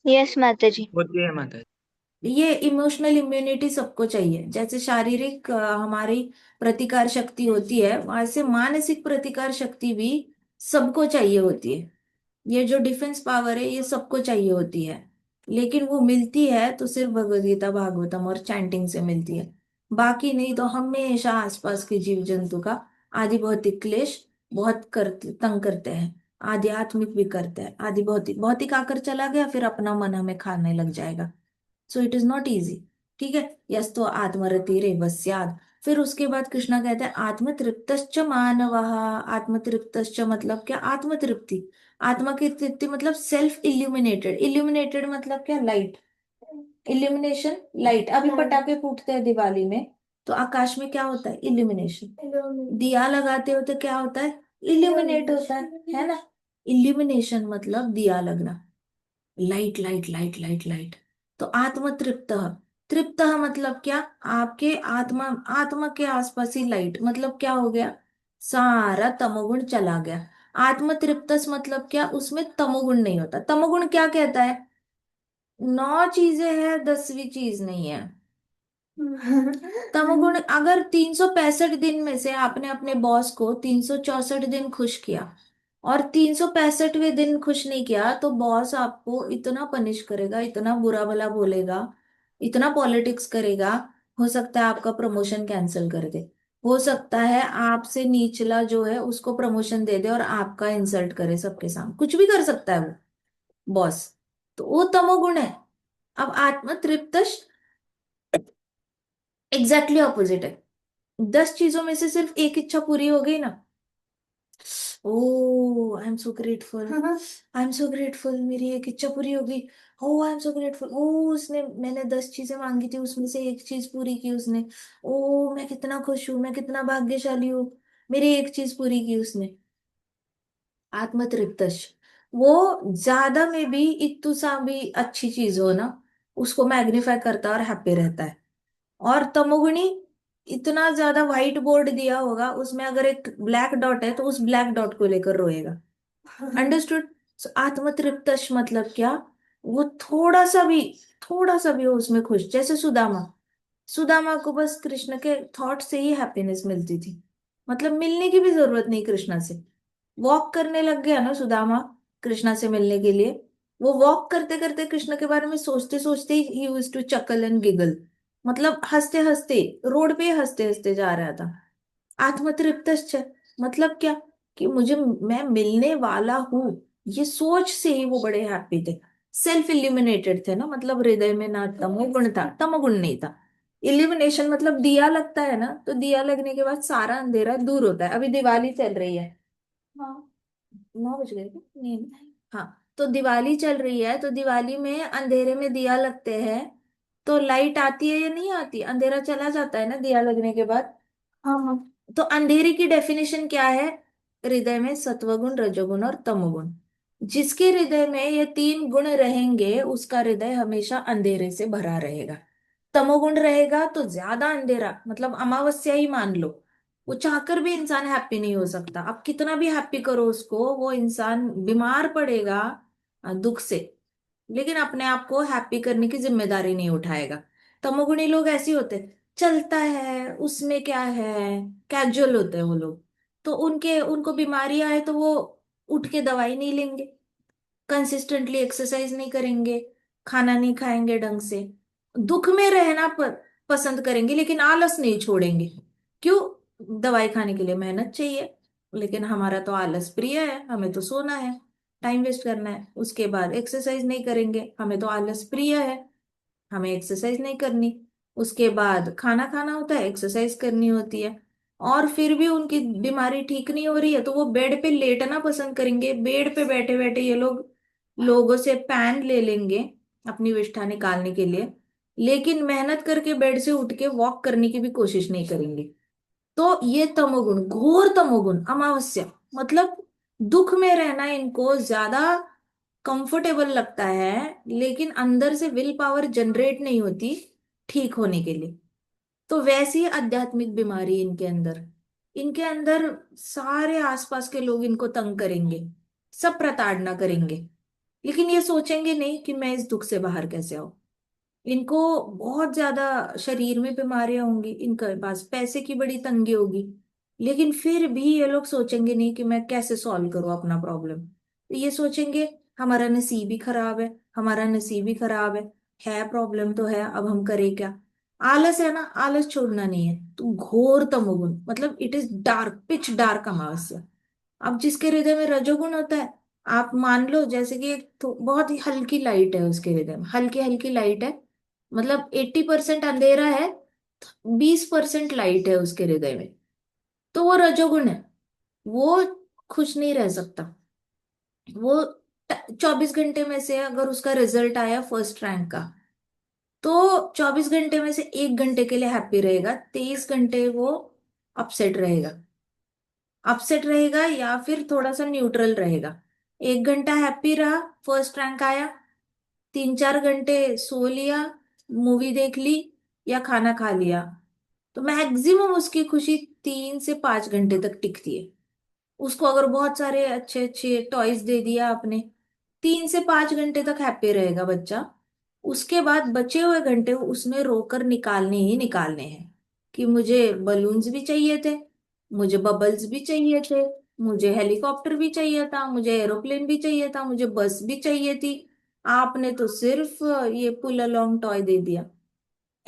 यस माता जी। होती है माता जी। ये इमोशनल इम्यूनिटी सबको चाहिए। जैसे शारीरिक हमारी प्रतिकार शक्ति होती है, वैसे मानसिक प्रतिकार शक्ति भी सबको चाहिए होती है। ये जो डिफेंस पावर है ये सबको चाहिए होती है। लेकिन वो मिलती है तो सिर्फ भगवत गीता भागवतम और चैंटिंग से मिलती है। बाकी नहीं तो हमेशा आसपास के जीव जंतु का आदि भौतिक क्लेश बहुत तंग करते हैं। आध्यात्मिक भी करते हैं। आदि भौतिक, भौतिक आकर चला गया फिर अपना मन हमें खाने लग जाएगा। So it is not easy. ठीक है। यस तो आत्मरतिरेव स्यात्। फिर उसके बाद कृष्णा कहते हैं आत्मतृप्तश्च मानवः। आत्मतृप्तश्च मतलब क्या, आत्मतृप्ति। आत्मा की तृप्ति मतलब सेल्फ इल्यूमिनेटेड। इल्यूमिनेटेड मतलब क्या, लाइट। Illumination, light. अभी पटाखे फूटते हैं दिवाली में, तो आकाश में क्या होता है, इल्यूमिनेशन। दिया लगाते हो तो क्या होता है, इल्यूमिनेट होता है ना। इल्यूमिनेशन मतलब दिया लगना, light light light light light. तो आत्म तृप्त, तृप्त मतलब क्या, आपके आत्मा, आत्मा के आसपास ही लाइट, मतलब क्या हो गया, सारा तमोगुण चला गया। आत्म तृप्तस मतलब क्या, उसमें तमोगुण नहीं होता। तमोगुण क्या कहता है, 9 चीजें हैं 10वीं चीज नहीं है। तमोगुण, अगर 365 दिन में से आपने अपने बॉस को 364 दिन खुश किया और 365वें दिन खुश नहीं किया, तो बॉस आपको इतना पनिश करेगा, इतना बुरा भला बोलेगा, इतना पॉलिटिक्स करेगा। हो सकता है आपका प्रमोशन कैंसिल कर दे, हो सकता है आपसे निचला जो है उसको प्रमोशन दे दे और आपका इंसल्ट करे सबके सामने, कुछ भी कर सकता है वो बॉस। तो वो तमोगुण है। अब आत्म तृप्त एग्जैक्टली ऑपोजिट है। 10 चीजों में से सिर्फ एक इच्छा पूरी हो गई ना, oh I am so grateful, I am so grateful, मेरी एक इच्छा पूरी हो गई। ओ आई एम सो ग्रेटफुल, ओ उसने, मैंने 10 चीजें मांगी थी उसमें से एक चीज पूरी की उसने। ओ मैं कितना खुश हूँ, मैं कितना भाग्यशाली हूँ, मेरी एक चीज पूरी की उसने। आत्मतृप्तश, वो ज्यादा में भी इतु सा भी अच्छी चीज हो ना, उसको मैग्नीफाई करता है और हैप्पी रहता है। और तमोगुणी, इतना ज्यादा व्हाइट बोर्ड दिया होगा, उसमें अगर एक ब्लैक डॉट है तो उस ब्लैक डॉट को लेकर रोएगा। अंडरस्टूड। आत्मतृप्तश मतलब क्या, वो थोड़ा सा भी हो उसमें खुश। जैसे सुदामा, सुदामा को बस कृष्ण के थॉट से ही हैप्पीनेस मिलती थी। मतलब मिलने की भी जरूरत नहीं कृष्णा से, वॉक करने लग गया ना सुदामा कृष्णा से मिलने के लिए। वो वॉक करते करते कृष्ण के बारे में सोचते सोचते ही used to chuckle and giggle. मतलब हंसते हंसते, रोड पे हंसते हंसते जा रहा था। आत्मतृप्तश्च मतलब क्या, कि मुझे, मैं मिलने वाला हूँ, ये सोच से ही वो बड़े हैप्पी थे। सेल्फ इल्यूमिनेटेड थे ना, मतलब हृदय में ना तमोगुण था, तमोगुण नहीं था। इल्यूमिनेशन मतलब दिया लगता है ना, तो दिया लगने के बाद सारा अंधेरा दूर होता है। अभी दिवाली चल रही है। हाँ, 9 बज गए क्या? नहीं। हाँ, तो दिवाली चल रही है, तो दिवाली में अंधेरे में दिया लगते हैं, तो लाइट आती है या नहीं आती, अंधेरा चला जाता है ना दिया लगने के बाद। हाँ हाँ। तो अंधेरे की डेफिनेशन क्या है? हृदय में सत्वगुण, रजोगुण और तमोगुण। जिसके हृदय में ये 3 गुण रहेंगे उसका हृदय हमेशा अंधेरे से भरा रहेगा। तमोगुण रहेगा तो ज्यादा अंधेरा, मतलब अमावस्या ही मान लो। वो चाहकर भी इंसान हैप्पी नहीं हो सकता, आप कितना भी हैप्पी करो उसको, वो इंसान बीमार पड़ेगा दुख से, लेकिन अपने आप को हैप्पी करने की जिम्मेदारी नहीं उठाएगा। तमोगुणी लोग ऐसे होते, चलता है उसमें क्या है, कैजुअल होते हैं वो लोग। तो उनके उनको बीमारी आए तो वो उठ के दवाई नहीं लेंगे, कंसिस्टेंटली एक्सरसाइज नहीं करेंगे, खाना नहीं खाएंगे ढंग से, दुख में रहना पसंद करेंगे लेकिन आलस नहीं छोड़ेंगे। क्यों? दवाई खाने के लिए मेहनत चाहिए, लेकिन हमारा तो आलस प्रिय है, हमें तो सोना है, टाइम वेस्ट करना है। उसके बाद एक्सरसाइज नहीं करेंगे, हमें तो आलस प्रिय है, हमें एक्सरसाइज नहीं करनी। उसके बाद खाना खाना होता है, एक्सरसाइज करनी होती है। और फिर भी उनकी बीमारी ठीक नहीं हो रही है तो वो बेड पे लेटना पसंद करेंगे, बेड पे बैठे बैठे ये लोग लोगों से पैन ले लेंगे अपनी विष्ठा निकालने के लिए, लेकिन मेहनत करके बेड से उठ के वॉक करने की भी कोशिश नहीं करेंगे। तो ये तमोगुण, घोर तमोगुण, अमावस्या, मतलब दुख में रहना इनको ज्यादा कंफर्टेबल लगता है, लेकिन अंदर से विल पावर जनरेट नहीं होती ठीक होने के लिए। तो वैसी आध्यात्मिक बीमारी इनके अंदर सारे आसपास के लोग इनको तंग करेंगे, सब प्रताड़ना करेंगे, लेकिन ये सोचेंगे नहीं कि मैं इस दुख से बाहर कैसे आऊं। इनको बहुत ज्यादा शरीर में बीमारियां होंगी, इनके पास पैसे की बड़ी तंगी होगी, लेकिन फिर भी ये लोग सोचेंगे नहीं कि मैं कैसे सॉल्व करूं अपना प्रॉब्लम। ये सोचेंगे हमारा नसीब ही खराब है, हमारा नसीब ही खराब है प्रॉब्लम तो है, अब हम करें क्या। आलस है ना, आलस छोड़ना नहीं है, तो घोर तमोगुण, मतलब it is dark, pitch dark अमावस्या। अब जिसके हृदय में रजोगुण होता है, आप मान लो जैसे कि एक तो बहुत ही हल्की लाइट है उसके हृदय में, हल्की हल्की लाइट है, मतलब 80% अंधेरा है, 20% लाइट है उसके हृदय में, तो वो रजोगुण है। वो खुश नहीं रह सकता। वो 24 घंटे में से अगर उसका रिजल्ट आया फर्स्ट रैंक का, तो 24 घंटे में से 1 घंटे के लिए हैप्पी रहेगा, 23 घंटे वो अपसेट रहेगा। अपसेट रहेगा या फिर थोड़ा सा न्यूट्रल रहेगा। 1 घंटा हैप्पी रहा, फर्स्ट रैंक आया, 3-4 घंटे सो लिया, मूवी देख ली या खाना खा लिया, तो मैक्सिमम उसकी खुशी 3 से 5 घंटे तक टिकती है। उसको अगर बहुत सारे अच्छे अच्छे टॉयज दे दिया आपने, 3 से 5 घंटे तक हैप्पी रहेगा बच्चा। उसके बाद बचे हुए घंटे उसने रोकर निकालने ही निकालने हैं, कि मुझे बलून्स भी चाहिए थे, मुझे बबल्स भी चाहिए थे, मुझे हेलीकॉप्टर भी चाहिए था, मुझे एरोप्लेन भी चाहिए था, मुझे बस भी चाहिए थी, आपने तो सिर्फ ये पुल अलोंग टॉय दे दिया।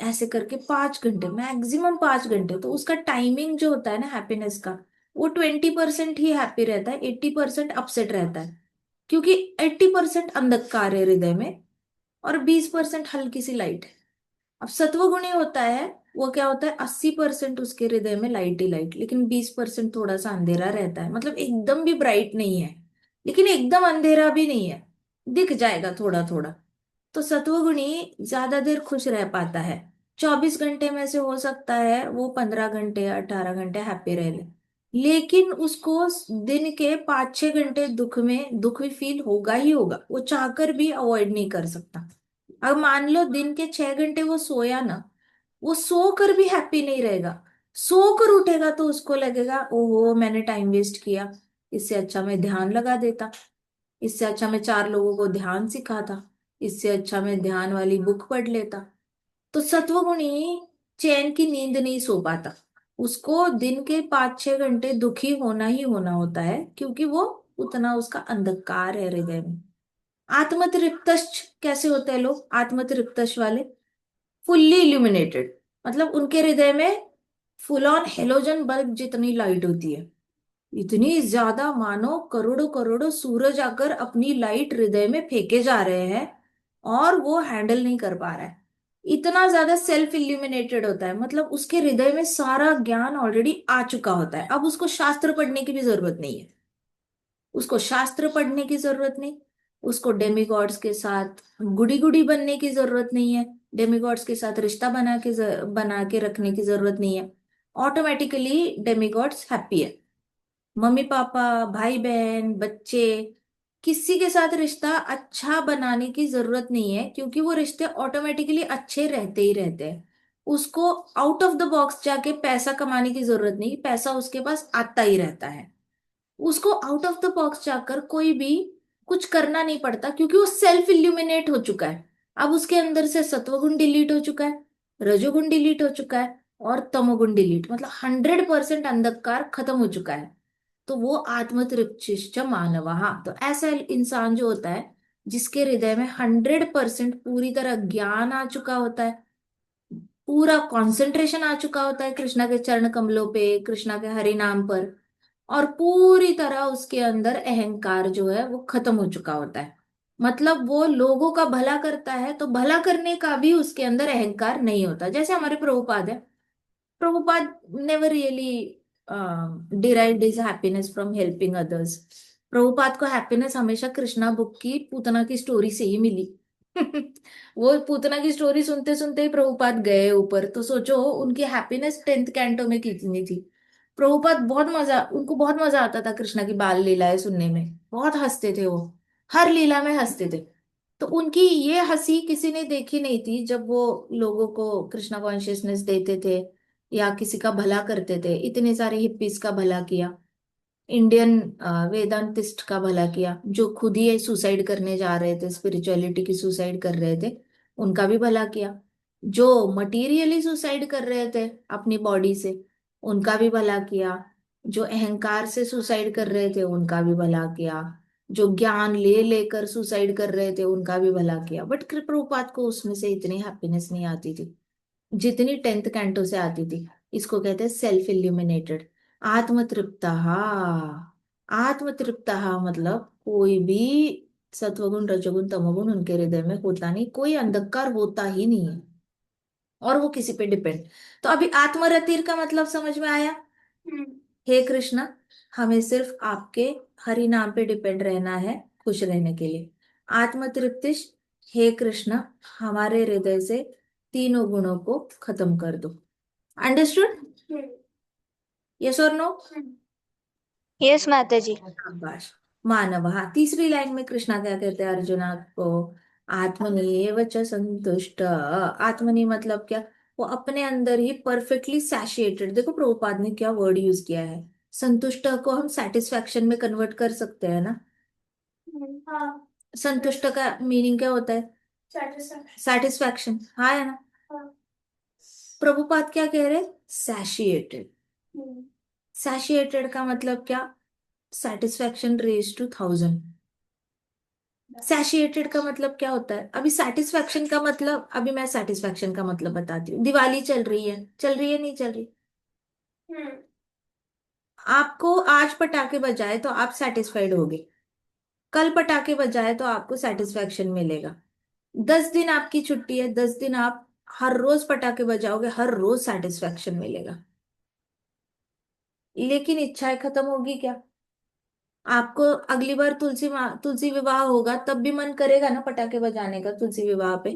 ऐसे करके 5 घंटे, मैक्सिमम 5 घंटे, तो उसका टाइमिंग जो होता है ना हैप्पीनेस का, वो 20% ही हैप्पी रहता है, 80% अपसेट रहता है, क्योंकि 80% अंधकार है हृदय में और 20% हल्की सी लाइट है। अब सत्वगुणी होता है, वो क्या होता है, 80% उसके हृदय में लाइट ही लाइट, लेकिन 20% थोड़ा सा अंधेरा रहता है, मतलब एकदम भी ब्राइट नहीं है लेकिन एकदम अंधेरा भी नहीं है, दिख जाएगा थोड़ा थोड़ा। तो सत्वगुणी ज्यादा देर खुश रह पाता है, 24 घंटे में से हो सकता है वो 15 घंटे 18 घंटे हैप्पी रह ले, लेकिन उसको दिन के 5-6 घंटे दुख भी फील होगा ही होगा, वो चाहकर भी अवॉइड नहीं कर सकता। अब मान लो दिन के 6 घंटे वो सोया ना, वो सोकर भी हैप्पी नहीं रहेगा, सोकर उठेगा तो उसको लगेगा ओहो मैंने टाइम वेस्ट किया, इससे अच्छा मैं ध्यान लगा देता, इससे अच्छा मैं 4 लोगों को ध्यान सिखाता, इससे अच्छा मैं ध्यान वाली बुक पढ़ लेता। तो सत्वगुणी चैन की नींद नहीं सो पाता, उसको दिन के 5-6 घंटे दुखी होना ही होना होता है, क्योंकि वो उतना उसका अंधकार है हृदय में। आत्मतृप्तश्च कैसे होते हैं लोग आत्मतृप्तश वाले? फुल्ली इल्यूमिनेटेड, मतलब उनके हृदय में फुल ऑन हेलोजन बल्ब जितनी लाइट होती है, इतनी ज्यादा, मानो करोड़ों करोड़ों सूरज आकर अपनी लाइट हृदय में फेंके जा रहे हैं और वो हैंडल नहीं कर पा रहा है। इतना ज्यादा सेल्फ इल्यूमिनेटेड होता है, मतलब उसके हृदय में सारा ज्ञान ऑलरेडी आ चुका होता है। अब उसको शास्त्र पढ़ने की भी जरूरत नहीं है, उसको शास्त्र पढ़ने की जरूरत नहीं, उसको डेमिगॉड्स के साथ गुडी गुडी बनने की जरूरत नहीं है, डेमिगॉड्स के साथ रिश्ता बना के रखने की जरूरत नहीं है। ऑटोमेटिकली डेमिगॉड्स हैप्पी है। मम्मी पापा, भाई बहन, बच्चे, किसी के साथ रिश्ता अच्छा बनाने की जरूरत नहीं है, क्योंकि वो रिश्ते ऑटोमेटिकली अच्छे रहते ही रहते हैं। उसको आउट ऑफ द बॉक्स जाके पैसा कमाने की जरूरत नहीं, पैसा उसके पास आता ही रहता है। उसको आउट ऑफ द बॉक्स जाकर कोई भी कुछ करना नहीं पड़ता, क्योंकि वो सेल्फ इल्यूमिनेट हो चुका है। अब उसके अंदर से सत्वगुण डिलीट हो चुका है, रजोगुण डिलीट हो चुका है, और तमोगुण डिलीट, मतलब 100% अंधकार खत्म हो चुका है। तो वो आत्मतृप्तिश्च मानव, हाँ, तो ऐसा इंसान जो होता है जिसके हृदय में 100% पूरी तरह ज्ञान आ चुका होता है, पूरा कंसंट्रेशन आ चुका होता है कृष्णा के चरण कमलों पे, कृष्णा के हरि नाम पर, और पूरी तरह उसके अंदर अहंकार जो है वो खत्म हो चुका होता है। मतलब वो लोगों का भला करता है तो भला करने का भी उसके अंदर अहंकार नहीं होता। जैसे हमारे प्रभुपाद है, Prabhupada never really derived his happiness from helping others. Prabhupada को हैप्पीनेस हमेशा कृष्णा बुक की पूतना की स्टोरी से ही मिली। वो पूतना की स्टोरी सुनते सुनते ही प्रभुपाद गए ऊपर, तो सोचो उनकी हैप्पीनेस 10th कैंटो में कितनी थी। प्रभुपाद बहुत मजा, उनको बहुत मजा आता था कृष्णा की बाल लीलाएं सुनने में, बहुत हंसते थे वो, हर लीला में हंसते थे। तो उनकी ये हंसी किसी ने देखी नहीं थी जब वो लोगों को कृष्णा कॉन्शियसनेस देते थे या किसी का भला करते थे। इतने सारे हिप्पीज का भला किया, इंडियन वेदांतिस्ट का भला किया, जो खुद ही सुसाइड करने जा रहे थे, स्पिरिचुअलिटी की सुसाइड कर रहे थे, उनका भी भला किया। जो मटीरियली सुसाइड कर रहे थे अपनी बॉडी से, उनका भी भला किया। जो अहंकार से सुसाइड कर रहे थे उनका भी भला किया। जो ज्ञान ले लेकर सुसाइड कर रहे थे उनका भी भला किया। बट प्रभुपाद को उसमें से इतनी हैप्पीनेस नहीं आती थी जितनी 10th कैंटो से आती थी। इसको कहते हैं सेल्फ इल्यूमिनेटेड, आत्मतृप्ता। आत्मतृप्ता मतलब कोई भी सत्वगुण रजोगुण तमोगुण उनके हृदय में होता नहीं, कोई अंधकार होता ही नहीं है, और वो किसी पे डिपेंड। तो अभी आत्मरतिर का मतलब समझ में आया? हे कृष्णा, हमें सिर्फ आपके हरि नाम पे डिपेंड रहना है खुश रहने के लिए। आत्मतृप्तिश, हे कृष्णा, हमारे हृदय से तीनों गुणों को खत्म कर दो। अंडरस्टूड? यस और नो? यस माता जी। शाबाश। मानव, हाँ, तीसरी लाइन में कृष्णा क्या कहते हैं अर्जुना को? आत्मनि एव च संतुष्ट। आत्मनि मतलब क्या? वो अपने अंदर ही परफेक्टली सैशिएटेड। देखो प्रभुपाद ने क्या वर्ड यूज किया है, संतुष्ट को हम सेटिस्फैक्शन में कन्वर्ट कर सकते हैं ना। हाँ। संतुष्ट का मीनिंग क्या होता है? सेटिस्फैक्शन, हाँ है ना। हाँ। प्रभुपाद क्या कह रहे? सैशिएटेड। हम्म। सैशिएटेड का मतलब क्या? Satisfaction raise to 1000। सैशिएटेड का मतलब क्या होता है? अभी सेटिस्फैक्शन का मतलब, अभी मैं सेटिस्फैक्शन का मतलब बताती हूँ। दिवाली चल रही है, चल रही है नहीं चल रही? हम्म। आपको आज पटाखे बजाए तो आप सेटिस्फाइड होगे, कल पटाखे बजाए तो आपको सेटिस्फैक्शन मिलेगा। 10 दिन आपकी छुट्टी है, 10 दिन आप हर रोज पटाखे बजाओगे, हर रोज सेटिस्फैक्शन मिलेगा। लेकिन इच्छाएं खत्म होगी क्या? आपको अगली बार तुलसी विवाह होगा तब भी मन करेगा ना पटाखे बजाने का, तुलसी विवाह पे?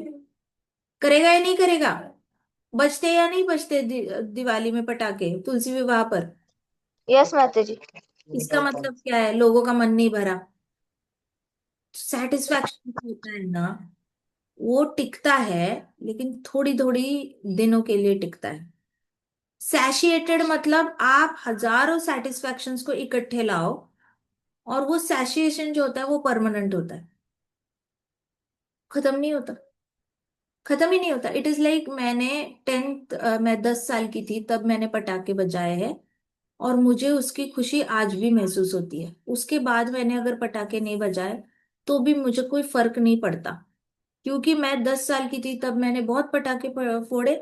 करेगा या नहीं करेगा? बजते या नहीं बजते दिवाली में पटाखे तुलसी विवाह पर? यस माता जी। इसका मतलब क्या है? लोगों का मन नहीं भरा। सेटिस्फैक्शन होता है ना, वो टिकता है, लेकिन थोड़ी थोड़ी दिनों के लिए टिकता है। सैशिएटेड मतलब आप हजारों सेटिस्फैक्शंस को इकट्ठे लाओ, और वो सैशिएशन जो होता है वो परमानेंट होता है, खत्म नहीं होता, खत्म ही नहीं होता। इट इज लाइक मैंने 10th, मैं 10 साल की थी तब मैंने पटाखे बजाए हैं, और मुझे उसकी खुशी आज भी महसूस होती है। उसके बाद मैंने अगर पटाखे नहीं बजाए तो भी मुझे कोई फर्क नहीं पड़ता, क्योंकि मैं 10 साल की थी तब मैंने बहुत पटाखे फोड़े,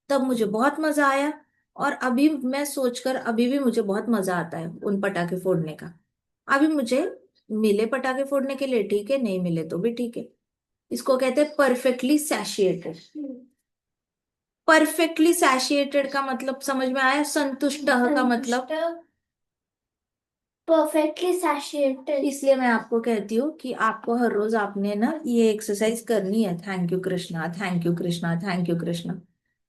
तब मुझे बहुत मजा आया। और अभी मैं सोचकर अभी भी मुझे बहुत मजा आता है उन पटाखे फोड़ने का। अभी मुझे मिले पटाखे फोड़ने के लिए ठीक है, नहीं मिले तो भी ठीक है। इसको कहते हैं परफेक्टली सैशिएटेड। परफेक्टली सैशिएटेड का मतलब समझ में आया? संतुष्ट का मतलब परफेक्टली सैचुरेटेड। इसलिए मैं आपको कहती हूँ कि आपको हर रोज आपने ना ये एक्सरसाइज करनी है। Thank you Krishna, thank you Krishna, thank you Krishna.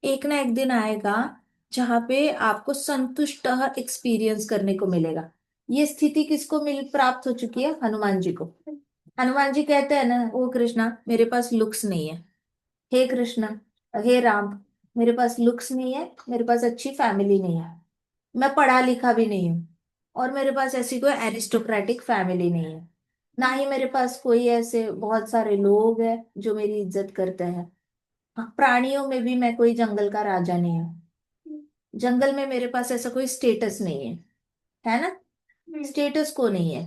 एक ना एक दिन आएगा जहाँ पे आपको संतुष्ट एक्सपीरियंस करने को मिलेगा। ये स्थिति किसको मिल प्राप्त हो चुकी है? हनुमान जी को। हनुमान जी कहते हैं ना, ओ कृष्णा मेरे पास लुक्स नहीं है, हे कृष्णा, हे राम, मेरे पास लुक्स नहीं है, मेरे पास अच्छी फैमिली नहीं है, मैं पढ़ा लिखा भी नहीं हूँ, और मेरे पास ऐसी कोई एरिस्टोक्रेटिक फैमिली नहीं है, ना ही मेरे पास कोई ऐसे बहुत सारे लोग हैं जो मेरी इज्जत करते हैं। हाँ, प्राणियों में भी मैं कोई जंगल का राजा नहीं हूँ, जंगल में मेरे पास ऐसा कोई स्टेटस नहीं है ना? स्टेटस को नहीं है।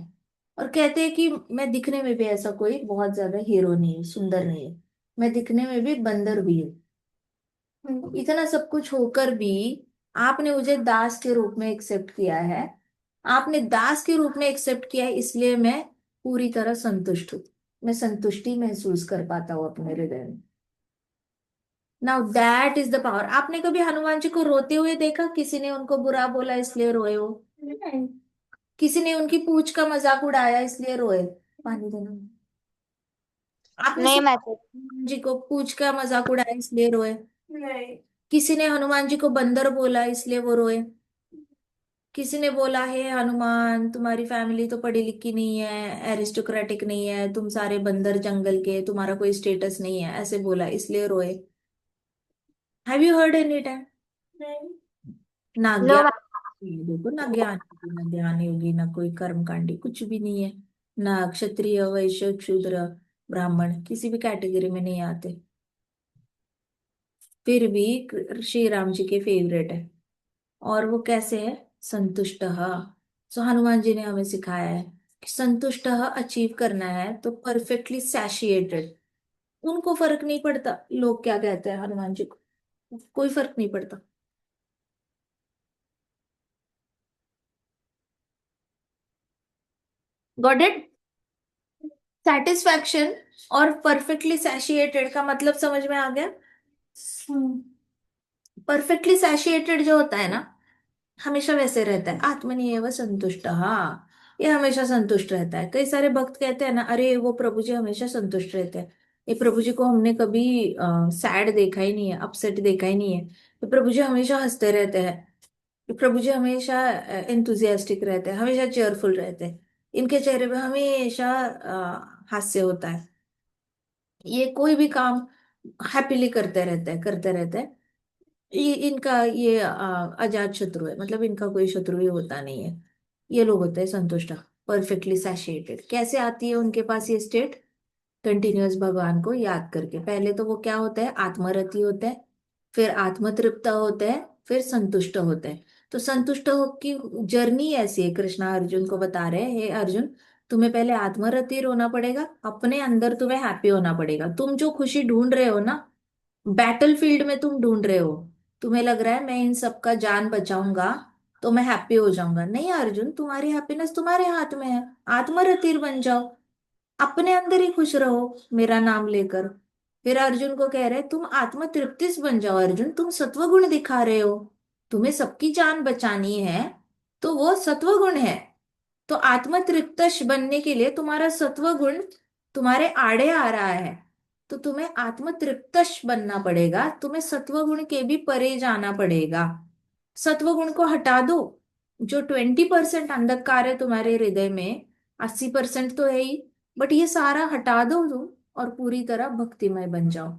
और कहते हैं कि मैं दिखने में भी ऐसा कोई बहुत ज्यादा हीरो नहीं हूँ, सुंदर नहीं है, मैं दिखने में भी बंदर भी हूँ। इतना सब कुछ होकर भी आपने मुझे दास के रूप में एक्सेप्ट किया है। आपने दास के रूप में एक्सेप्ट किया है, इसलिए मैं पूरी तरह संतुष्ट हूँ। मैं संतुष्टि महसूस कर पाता हूँ अपने हृदय में। Now that is the power. आपने कभी हनुमान जी को रोते हुए देखा? किसी ने उनको बुरा बोला इसलिए रोए हो? किसी ने उनकी पूंछ का मजाक उड़ाया इसलिए रोए? पानी देना। आपने नहीं सुना माता जी। हनुमान जी को पूंछ का मजाक उड़ाया इसलिए रोए? नहीं। किसी ने हनुमान जी को बंदर बोला इसलिए वो रोए? किसी ने बोला है हनुमान तुम्हारी फैमिली तो पढ़ी लिखी नहीं है, एरिस्टोक्रेटिक नहीं है, तुम सारे बंदर जंगल के, तुम्हारा कोई स्टेटस नहीं है, ऐसे बोला इसलिए रोए? Have you heard any time? ना नो ज्ञान, माता। देखो ना ज्ञान योगी, ना ध्यान योगी, ना कोई कर्मकांडी, कुछ भी नहीं है। ना क्षत्रिय वैश्य शूद्र ब्राह्मण किसी भी कैटेगरी में नहीं आते, फिर भी श्री राम जी के फेवरेट है। और वो कैसे है? संतुष्ट। सो हनुमान जी ने हमें सिखाया है कि संतुष्ट अचीव करना है तो परफेक्टली सैशिएटेड। उनको फर्क नहीं पड़ता लोग क्या कहते हैं हनुमान जी को, कोई फर्क नहीं पड़ता। Got it? सेटिस्फैक्शन और परफेक्टली सैशिएटेड का मतलब समझ में आ गया? परफेक्टली सैशिएटेड जो होता है ना, हमेशा वैसे रहता है, आत्मनिएव संतुष्ट। हाँ, ये हमेशा संतुष्ट रहता है। कई सारे भक्त कहते हैं ना, अरे वो प्रभु जी हमेशा संतुष्ट रहते हैं, ये प्रभु जी को हमने कभी सैड देखा ही नहीं है, अपसेट देखा ही नहीं है, ये प्रभु जी हमेशा हंसते रहते हैं, ये प्रभु जी हमेशा एंथुजियास्टिक रहते हैं, हमेशा चेयरफुल रहते हैं, इनके चेहरे पे हमेशा हास्य होता है, ये कोई भी काम हैप्पीली करते रहते हैं, करते रहते हैं। ये इनका ये अजात शत्रु है, मतलब इनका कोई शत्रु ही होता नहीं है। ये लोग होते हैं संतुष्ट, परफेक्टली सैटिस्फाइड। कैसे आती है उनके पास ये स्टेट? कंटिन्यूअस भगवान को याद करके। पहले तो वो क्या होता है? आत्मरति होता है, फिर आत्मतृप्त होते हैं, फिर संतुष्ट होते हैं। तो संतुष्ट हो की जर्नी ऐसी है, कृष्णा अर्जुन को बता रहे हैं, हे अर्जुन तुम्हें पहले आत्मरति होना पड़ेगा, अपने अंदर तुम्हें हैप्पी होना पड़ेगा। तुम जो खुशी ढूंढ रहे हो ना, बैटलफील्ड में तुम ढूंढ रहे हो, तुम्हें लग रहा है मैं इन सब का जान बचाऊंगा तो मैं हैप्पी हो जाऊंगा। नहीं अर्जुन, तुम्हारी हैप्पीनेस तुम्हारे हाथ में है। आत्मरतिर बन जाओ, अपने अंदर ही खुश रहो मेरा नाम लेकर। फिर अर्जुन को कह रहे तुम आत्म तृप्तिस बन जाओ। अर्जुन तुम सत्वगुण दिखा रहे हो, तुम्हें सबकी जान बचानी है तो वो सत्वगुण है। तो आत्म तृप्तश बनने के लिए तुम्हारा सत्वगुण तुम्हारे आड़े आ रहा है, तो तुम्हें आत्म तृप्तश बनना पड़ेगा, तुम्हें सत्वगुण के भी परे जाना पड़ेगा। सत्वगुण को हटा दो, जो 20% अंधकार है तुम्हारे हृदय में, 80% तो है ही, बट ये सारा हटा दो तुम और पूरी तरह भक्तिमय बन जाओ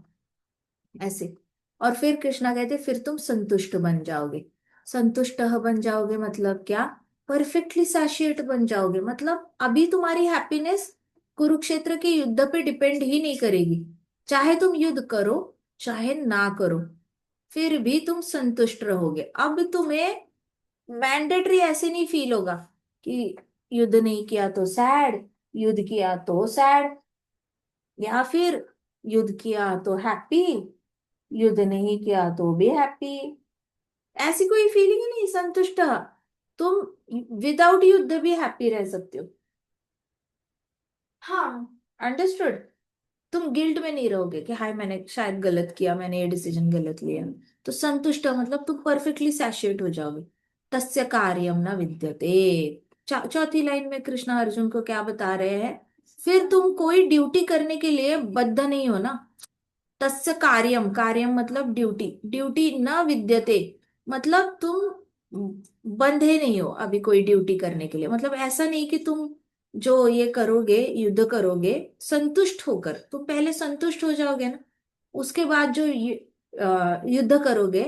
ऐसे। और फिर कृष्णा कहते फिर तुम संतुष्ट बन जाओगे। संतुष्ट बन जाओगे मतलब क्या? परफेक्टली सैशिएट बन जाओगे, मतलब अभी तुम्हारी हैप्पीनेस कुरुक्षेत्र के युद्ध पे डिपेंड ही नहीं करेगी। चाहे तुम युद्ध करो चाहे ना करो, फिर भी तुम संतुष्ट रहोगे। अब तुम्हें मैंडेटरी ऐसे नहीं फील होगा कि युद्ध नहीं किया तो सैड, युद्ध किया तो सैड, या फिर युद्ध किया तो हैप्पी, युद्ध नहीं किया तो भी हैप्पी। ऐसी कोई फीलिंग ही नहीं। संतुष्ट तुम विदाउट युद्ध भी हैप्पी रह सकते हो। हाँ, अंडरस्टूड? तुम गिल्ट में नहीं रहोगे कि हाय मैंने शायद गलत किया, मैंने ये डिसीजन गलत लिया। तो संतुष्ट मतलब तुम परफेक्टली सैटिस्फाइड हो जाओगे। तस्य कार्यम न विद्यते। चौथी लाइन में कृष्णा अर्जुन को क्या बता रहे हैं? फिर तुम कोई ड्यूटी करने के लिए बद्ध नहीं हो ना। तस्य कार्यम, कार्यम मतलब ड्यूटी, ड्यूटी न विद्यते मतलब तुम बंधे नहीं हो अभी कोई ड्यूटी करने के लिए। मतलब ऐसा नहीं कि तुम जो ये करोगे, युद्ध करोगे संतुष्ट होकर, तुम पहले संतुष्ट हो जाओगे ना, उसके बाद जो युद्ध करोगे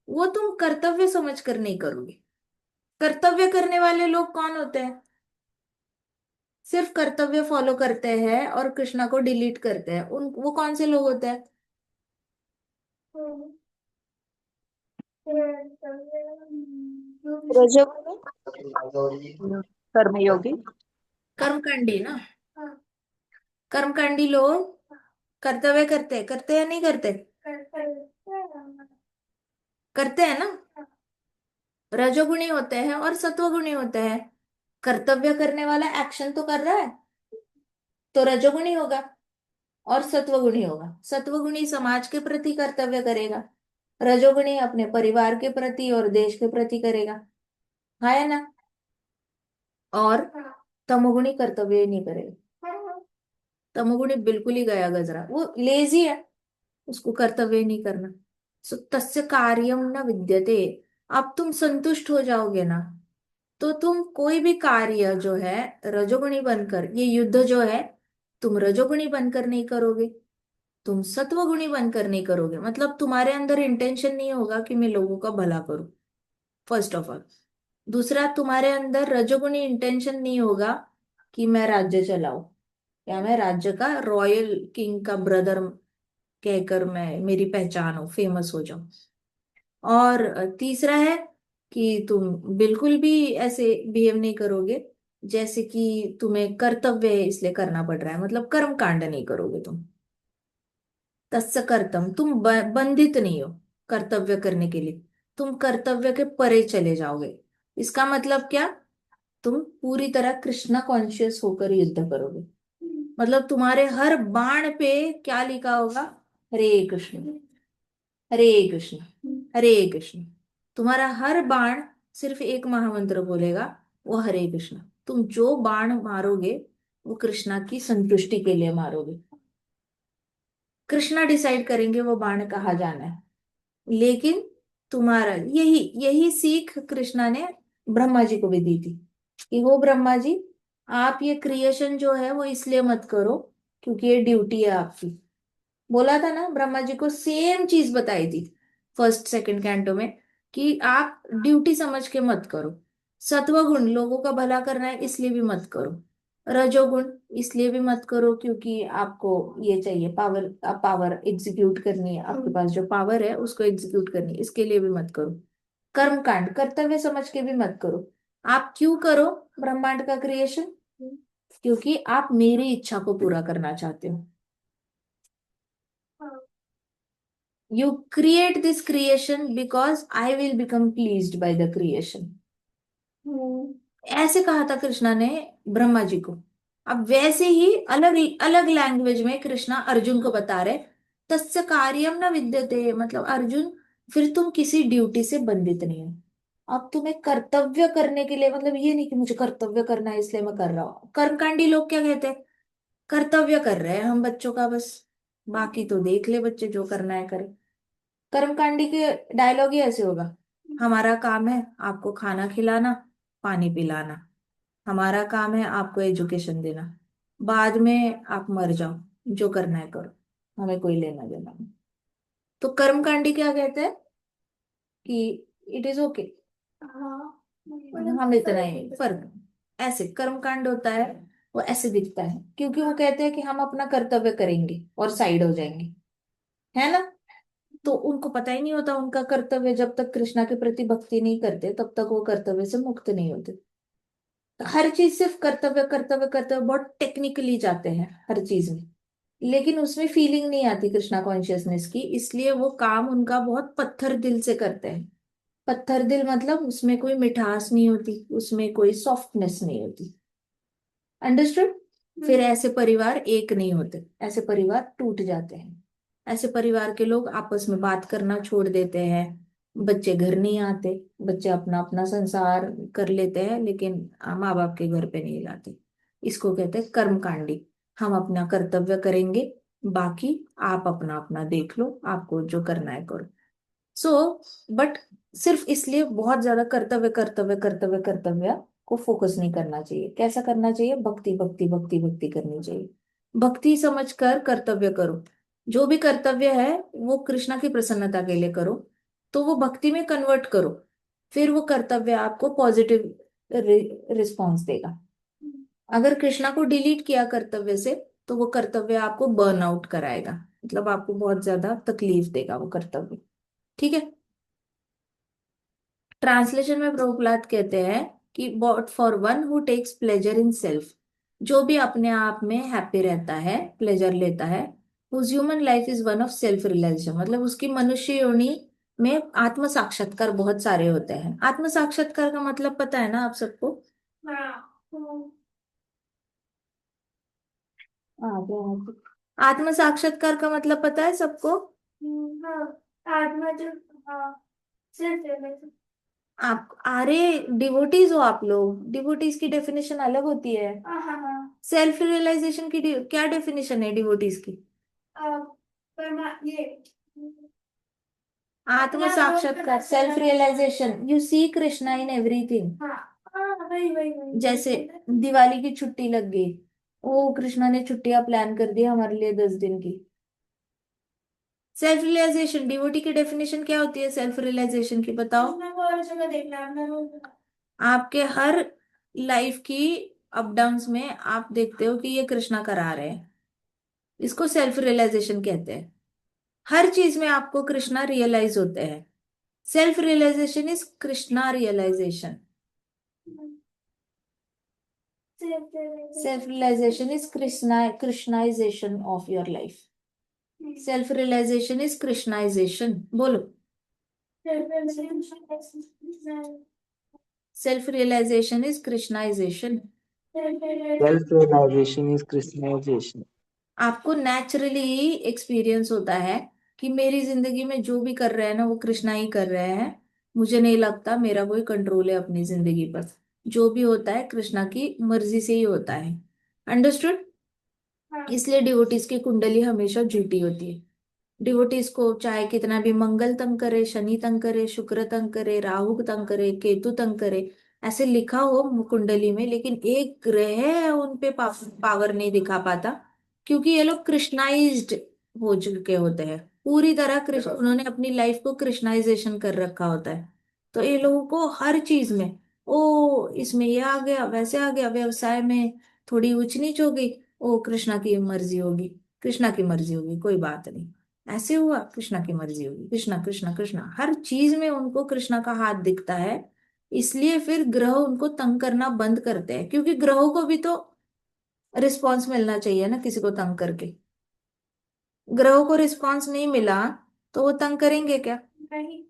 वो तुम कर्तव्य समझ कर नहीं करोगे। कर्तव्य करने वाले लोग कौन होते हैं? सिर्फ कर्तव्य फॉलो करते हैं और कृष्णा को डिलीट करते हैं, उन वो कौन से लोग होते हैं? रजोगुणी कर्मयोगी। कर्मकांडी ना। कर्मकांडी लोग कर्तव्य करते हैं, करते या नहीं करते? करते हैं ना। रजोगुणी होते हैं और सत्वगुणी होते हैं। कर्तव्य करने वाला एक्शन तो कर रहा है तो रजोगुणी होगा, और सत्वगुणी होगा। सत्वगुणी समाज के प्रति कर्तव्य करेगा, रजोगुणी अपने परिवार के प्रति और देश के प्रति करेगा, है ना। और तमोगुणी कर्तव्य ही नहीं करेगा। तमोगुणी बिल्कुल ही गया गजरा, वो लेजी है, उसको कर्तव्य ही नहीं करना। सो तस्य कार्यम न विद्यते। अब तुम संतुष्ट हो जाओगे ना, तो तुम कोई भी कार्य जो है रजोगुणी बनकर, ये युद्ध जो है तुम रजोगुणी बनकर नहीं करोगे, तुम सत्वगुणी बनकर नहीं करोगे। मतलब तुम्हारे अंदर इंटेंशन नहीं होगा कि मैं लोगों का भला करूं, फर्स्ट ऑफ ऑल। दूसरा, तुम्हारे अंदर रजोगुणी इंटेंशन नहीं होगा कि मैं राज्य चलाऊं, या मैं राज्य का रॉयल किंग का ब्रदर कहकर मैं मेरी पहचान हो, फेमस हो जाऊं। और तीसरा है कि तुम बिल्कुल भी ऐसे बिहेव नहीं करोगे जैसे कि तुम्हें कर्तव्य है इसलिए करना पड़ रहा है, मतलब कर्म कांड नहीं करोगे तुम। तस्य कर्तम, तुम बंधित नहीं हो कर्तव्य करने के लिए, तुम कर्तव्य के परे चले जाओगे। इसका मतलब क्या? तुम पूरी तरह कृष्णा कॉन्शियस होकर युद्ध करोगे। मतलब तुम्हारे हर बाण पे क्या लिखा होगा? हरे कृष्ण, हरे कृष्ण, हरे कृष्ण। तुम्हारा हर बाण सिर्फ एक महामंत्र बोलेगा, वो हरे कृष्ण। तुम जो बाण मारोगे वो कृष्णा की संतुष्टि के लिए मारोगे। कृष्णा डिसाइड करेंगे वो बाण कहाँ जाना है। लेकिन तुम्हारा यही यही सीख कृष्णा ने ब्रह्मा जी को भी दी थी कि हो ब्रह्मा जी, आप ये क्रिएशन जो है वो इसलिए मत करो क्योंकि ये ड्यूटी है आपकी। बोला था ना, ब्रह्मा जी को सेम चीज बताई थी फर्स्ट सेकंड कैंटो में कि आप ड्यूटी समझ के मत करो। सत्वगुण लोगों का भला करना है इसलिए भी मत करो। रजोगुण इसलिए भी मत करो क्योंकि आपको ये चाहिए पावर, पावर एग्जीक्यूट करनी है, आपके पास जो पावर है उसको एग्जीक्यूट करनी है, इसके लिए भी मत करो। कर्म कांड कर्तव्य समझ के भी मत करो। आप क्यों करो ब्रह्मांड का क्रिएशन? क्योंकि आप मेरी इच्छा को पूरा करना चाहते हो। You create this creation because I will become pleased by the creation. ऐसे कहा था कृष्णा ने ब्रह्मा जी को। अब वैसे ही अलग अलग लैंग्वेज में कृष्णा अर्जुन को बता रहे, तस्य कार्यम न विद्यते मतलब अर्जुन, फिर तुम किसी ड्यूटी से बंधित नहीं हो। अब तुम्हें कर्तव्य करने के लिए, मतलब ये नहीं कि मुझे कर्तव्य करना है इसलिए मैं कर रहा हूँ। कर्मकांडी लोग क्या कहते हैं? कर्तव्य कर रहे हैं हम बच्चों का बस, बाकी तो देख ले बच्चे जो करना है करे। कर्मकांडी के डायलॉग ही ऐसे होगा, हमारा काम है आपको खाना खिलाना, पानी पिलाना, हमारा काम है आपको एजुकेशन देना, बाद में आप मर जाओ, जो करना है करो, हमें कोई लेना देना नहीं। तो कर्मकांडी क्या कहते हैं कि इट इज ओके, हम इतना ही फर्क। ऐसे कर्मकांड होता है वो ऐसे दिखता है क्योंकि वो कहते हैं कि हम अपना कर्तव्य करेंगे और साइड हो जाएंगे, है ना। तो उनको पता ही नहीं होता उनका कर्तव्य, जब तक कृष्णा के प्रति भक्ति नहीं करते तब तक वो कर्तव्य से मुक्त नहीं होते। तो हर चीज सिर्फ कर्तव्य कर्तव्य कर्तव्य, बहुत टेक्निकली जाते हैं हर चीज में, लेकिन उसमें फीलिंग नहीं आती कृष्णा कॉन्शियसनेस की, इसलिए वो काम उनका बहुत पत्थर दिल से करते हैं। पत्थर दिल मतलब उसमें कोई मिठास नहीं होती, उसमें कोई सॉफ्टनेस नहीं होती। अंडरस्टूड? फिर ऐसे परिवार एक नहीं होते, ऐसे परिवार टूट जाते हैं। ऐसे परिवार के लोग आपस में बात करना छोड़ देते हैं, बच्चे घर नहीं आते, बच्चे अपना अपना संसार कर लेते हैं, लेकिन माँ बाप के घर पे नहीं लाते। इसको कहते हैं कर्मकांडी। हम अपना कर्तव्य करेंगे, बाकी आप अपना अपना देख लो, आपको जो करना है करो। सो बट सिर्फ इसलिए बहुत ज्यादा कर्तव्य कर्तव्य कर्तव्य कर्तव्य को फोकस नहीं करना चाहिए। कैसा करना चाहिए? भक्ति भक्ति भक्ति भक्ति करनी चाहिए। भक्ति समझकर कर्तव्य करो। जो भी कर्तव्य है वो कृष्णा की प्रसन्नता के लिए करो, तो वो भक्ति में कन्वर्ट करो। फिर वो कर्तव्य आपको पॉजिटिव रिस्पॉन्स देगा। अगर कृष्णा को डिलीट किया कर्तव्य से, तो वो कर्तव्य आपको बर्न आउट कराएगा, मतलब आपको बहुत ज्यादा तकलीफ देगा वो कर्तव्य। ठीक है। ट्रांसलेशन में प्रभुपाद कहते हैं कि but for one who takes pleasure in self, जो भी अपने आप में हैप्पी रहता है, प्लेजर लेता है, whose human life is one of self realization, मतलब उसकी मनुष्य योनि में आत्म साक्षात्कार बहुत सारे होते हैं। आत्म साक्षात्कार का मतलब पता है ना आप सबको? आत्म साक्षात्कार का मतलब पता है सबको? आत्मा जो, हाँ, सिर्फ आप अरे डिवोटीज हो आप लोग, डिवोटीज की डेफिनेशन अलग होती है। हाँ हाँ, सेल्फ रियलाइजेशन की क्या डेफिनेशन है डिवोटीज की? ये आत्म साक्षात्कार, self realization, you see Krishna in everything. हाँ हाँ, वही जैसे दिवाली की छुट्टी लग गई, ओ कृष्णा ने छुट्टियां प्लान कर दी हमारे लिए 10 दिन की। सेल्फ रियलाइजेशन, डिवोटी की डेफिनेशन क्या होती है सेल्फ रियलाइजेशन की, बताओ? और जगह देखना है आपके हर लाइफ की अप डाउन्स में आप देखते हो कि ये कृष्णा करा रहे हैं, इसको सेल्फ रियलाइजेशन कहते हैं। हर चीज में आपको कृष्णा रियलाइज होते हैं। Self realization is Krishna realization. Self realization is Krishnaization of your life. Self realization is Krishnaization, बोलो। Self realization is Krishnaization. Self-realization is Christianization. आपको नेचुरली एक्सपीरियंस होता है कि मेरी जिंदगी में जो भी कर रहे हैं ना वो कृष्णा ही कर रहे हैं, मुझे नहीं लगता मेरा कोई कंट्रोल है अपनी जिंदगी पर। जो भी होता है कृष्णा की मर्जी से ही होता है। अंडरस्टूड? इसलिए डिवोटीज की कुंडली हमेशा झूठी होती है। डिवोटीज को चाहे कितना भी मंगल तंग करे, शनि तंग करे, शुक्र तंग करे, राहु तंग करे, केतु तंग करे, ऐसे लिखा हो कुंडली में, लेकिन एक ग्रह उन पे पावर नहीं दिखा पाता, क्योंकि ये लोग कृष्णाइज्ड हो चुके होते हैं पूरी तरह। कृष्ण, उन्होंने अपनी लाइफ को कृष्णाइजेशन कर रखा होता है। तो ये लोगों को हर चीज में, ओ इसमें ये आ गया, वैसे आ गया, व्यवसाय में थोड़ी ऊंच नीच हो गई, ओ कृष्णा की मर्जी होगी, कृष्णा की मर्जी होगी, कोई बात नहीं, ऐसे हुआ कृष्णा की मर्जी होगी, कृष्णा कृष्णा कृष्णा, हर चीज में उनको कृष्णा का हाथ दिखता है। इसलिए फिर ग्रह उनको तंग करना बंद करते हैं, क्योंकि ग्रहों को भी तो रिस्पॉन्स मिलना चाहिए ना किसी को तंग करके। ग्रहों को रिस्पॉन्स नहीं मिला तो वो तंग करेंगे क्या? नहीं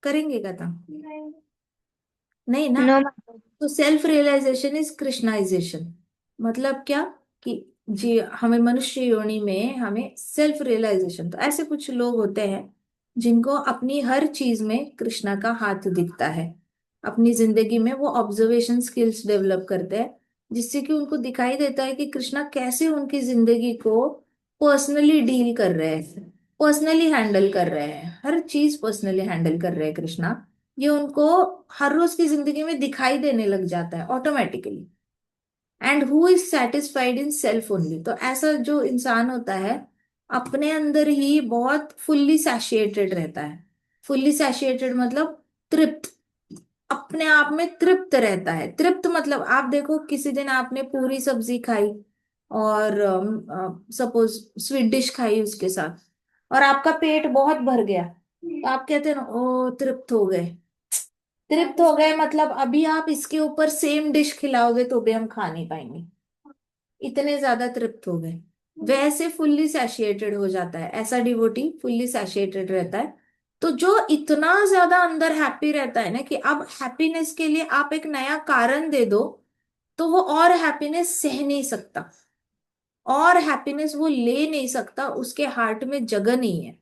करेंगे क्या तंग? नहीं नहीं ना। नो। तो सेल्फ रियलाइजेशन इज कृष्णाइजेशन। मतलब क्या? कि जी हमें मनुष्य योनि में हमें सेल्फ रियलाइजेशन, तो ऐसे कुछ लोग होते हैं जिनको अपनी हर चीज में कृष्णा का हाथ दिखता है। अपनी जिंदगी में वो ऑब्जर्वेशन स्किल्स डेवलप करते हैं, जिससे कि उनको दिखाई देता है कि कृष्णा कैसे उनकी जिंदगी को पर्सनली डील कर रहे हैं, पर्सनली हैंडल कर रहे हैं, हर चीज पर्सनली हैंडल कर रहे हैं कृष्णा। ये उनको हर रोज की जिंदगी में दिखाई देने लग जाता है automatically. And who is satisfied in self only, तो ऐसा जो इंसान होता है अपने अंदर ही बहुत फुल्ली सैटिस्फाइड रहता है। फुल्ली सैटिस्फाइड मतलब तृप्त, अपने आप में तृप्त रहता है। तृप्त मतलब आप देखो किसी दिन आपने पूरी सब्जी खाई और सपोज स्वीट डिश खाई उसके साथ, और आपका पेट बहुत भर गया, तो आप कहते हैं ना ओ तृप्त हो गए। तृप्त हो गए मतलब अभी आप इसके ऊपर सेम डिश खिलाओगे तो भी हम खा नहीं पाएंगे, इतने ज्यादा तृप्त हो गए। वैसे फुल्ली सैटिस्फाइड हो जाता है ऐसा डिवोटी, फुल्ली सैटिस्फाइड रहता है। तो जो इतना ज्यादा अंदर हैप्पी रहता है ना कि अब हैप्पीनेस के लिए आप एक नया कारण दे दो तो वो और हैप्पीनेस सह नहीं सकता, और हैप्पीनेस वो ले नहीं सकता, उसके हार्ट में जगह नहीं है,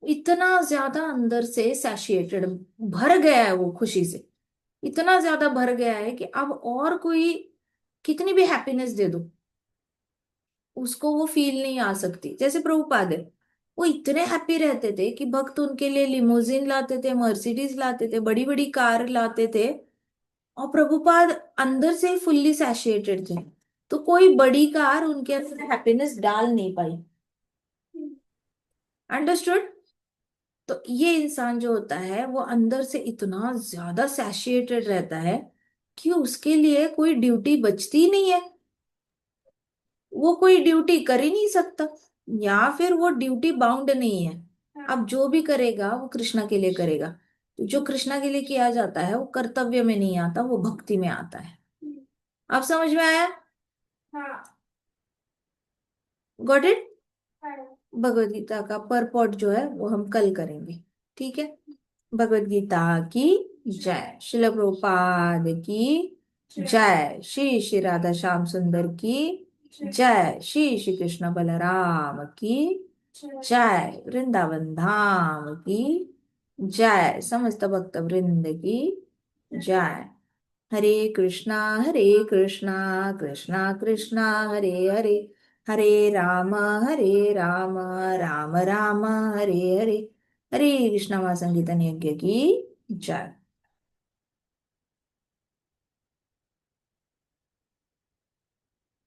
इतना ज्यादा अंदर से सैशिएटेड, भर गया है वो खुशी से, इतना ज्यादा भर गया है कि अब और कोई कितनी भी हैप्पीनेस दे दो उसको वो फील नहीं आ सकती। जैसे प्रभुपाद है, वो इतने हैप्पी रहते थे कि भक्त उनके लिए लिमोजिन लाते थे, मर्सिडीज लाते थे, बड़ी बड़ी कार लाते थे, और प्रभुपाद अंदर से फुल्ली सैशिएटेड थे, तो कोई बड़ी कार उनके अंदर हैप्पीनेस डाल नहीं पाई। अंडरस्टूड? तो ये इंसान जो होता है वो अंदर से इतना ज्यादा सैशिएटेड रहता है कि उसके लिए कोई ड्यूटी बचती ही नहीं है, वो कोई ड्यूटी कर ही नहीं सकता, या फिर वो ड्यूटी बाउंड नहीं है। अब जो भी करेगा वो कृष्णा के लिए करेगा, तो जो कृष्णा के लिए किया जाता है वो कर्तव्य में नहीं आता, वो भक्ति में आता है। अब समझ में आया? हाँ। Got it? हाँ। भगवत गीता का परपॉट जो है वो हम कल करेंगे, ठीक है? भगवत गीता की जय, शिल प्रभुपाद की जय, श्री श्री राधा श्याम सुंदर की जय, श्री श्री कृष्ण बलराम की जय, वृंदावन धाम की जय, समस्त भक्त वृंद की जय। हरे कृष्णा कृष्णा कृष्णा हरे हरे, हरे राम राम राम हरे हरे। हरे कृष्णा महासंकीर्तन यज्ञ की जय।